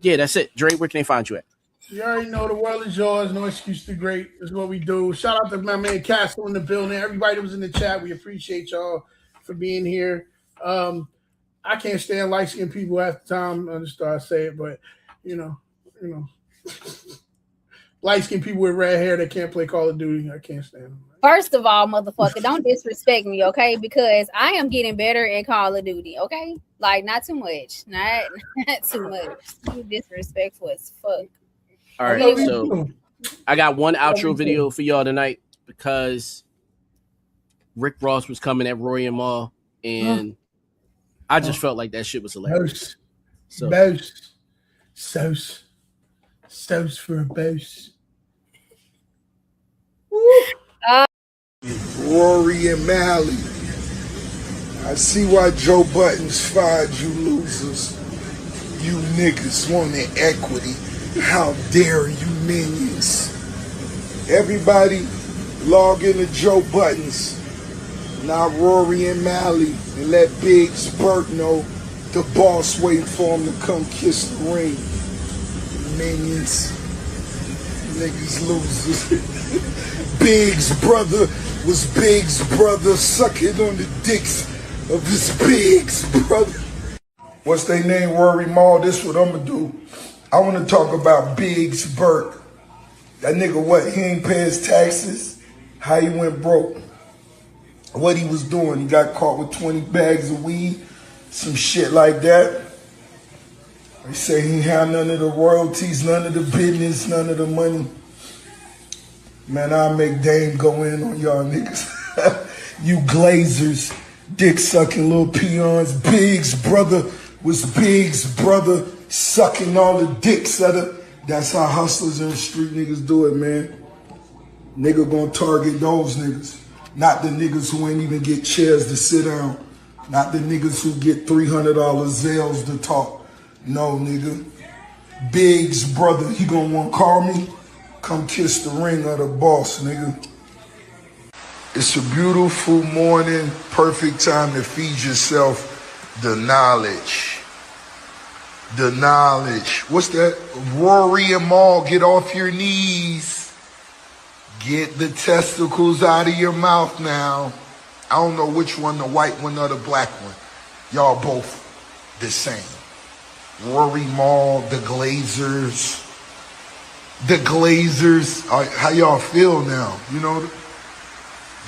Yeah, that's it. Dre, where can they find you at? You already know the world is yours. No excuse to great is what we do. Shout out to my man Castle in the building. Everybody that was in the chat, we appreciate y'all for being here. I can't stand light-skinned people half the time. I just thought I'd say it, but you know, light-skinned people with red hair that can't play Call of Duty, I can't stand them. First of all, motherfucker, don't disrespect me, okay? Because I am getting better at Call of Duty, okay? Like, not too much. Not too much. You disrespectful as fuck. All right, so I got one outro video for y'all tonight because Rick Ross was coming at Roy and Mal, and I just felt like that shit was hilarious. Sauce for a boss. Rory and Mally. I see why Joe Buttons fired you losers. You niggas wanted equity. How dare you minions. Everybody log into Joe Buttons. Now Rory and Mally, and let Biggs Burt know the boss waiting for him to come kiss the ring. Minions. Niggas losers. Biggs' brother was Biggs' brother sucking on the dicks of his Biggs' brother. What's their name? Rory Mal. This what I'm gonna do. I want to talk about Biggs Burt. That nigga, what? He ain't pay his taxes. How he went broke. What he was doing. He got caught with 20 bags of weed. Some shit like that. They say he had none of the royalties, none of the business, none of the money. Man, I'll make Dame go in on y'all niggas. You glazers, dick-sucking little peons. Biggs' brother was Biggs' brother sucking all the dicks out of. That's how hustlers and street niggas do it, man. Nigga gonna target those niggas. Not the niggas who ain't even get chairs to sit down. Not the niggas who get $300 Zales to talk. No, nigga. Biggs' brother, he gonna want to call me? Come kiss the ring of the boss, nigga. It's a beautiful morning, perfect time to feed yourself the knowledge. The knowledge. What's that? Rory and Mal, get off your knees. Get the testicles out of your mouth now. I don't know which one, the white one or the black one. Y'all both the same. Rory Mal, the Glazers. The Glazers. How y'all feel now? You know,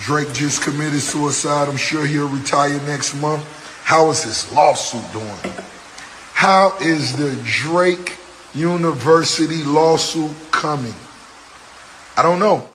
Drake just committed suicide. I'm sure he'll retire next month. How is this lawsuit doing? How is the Drake University lawsuit coming? I don't know.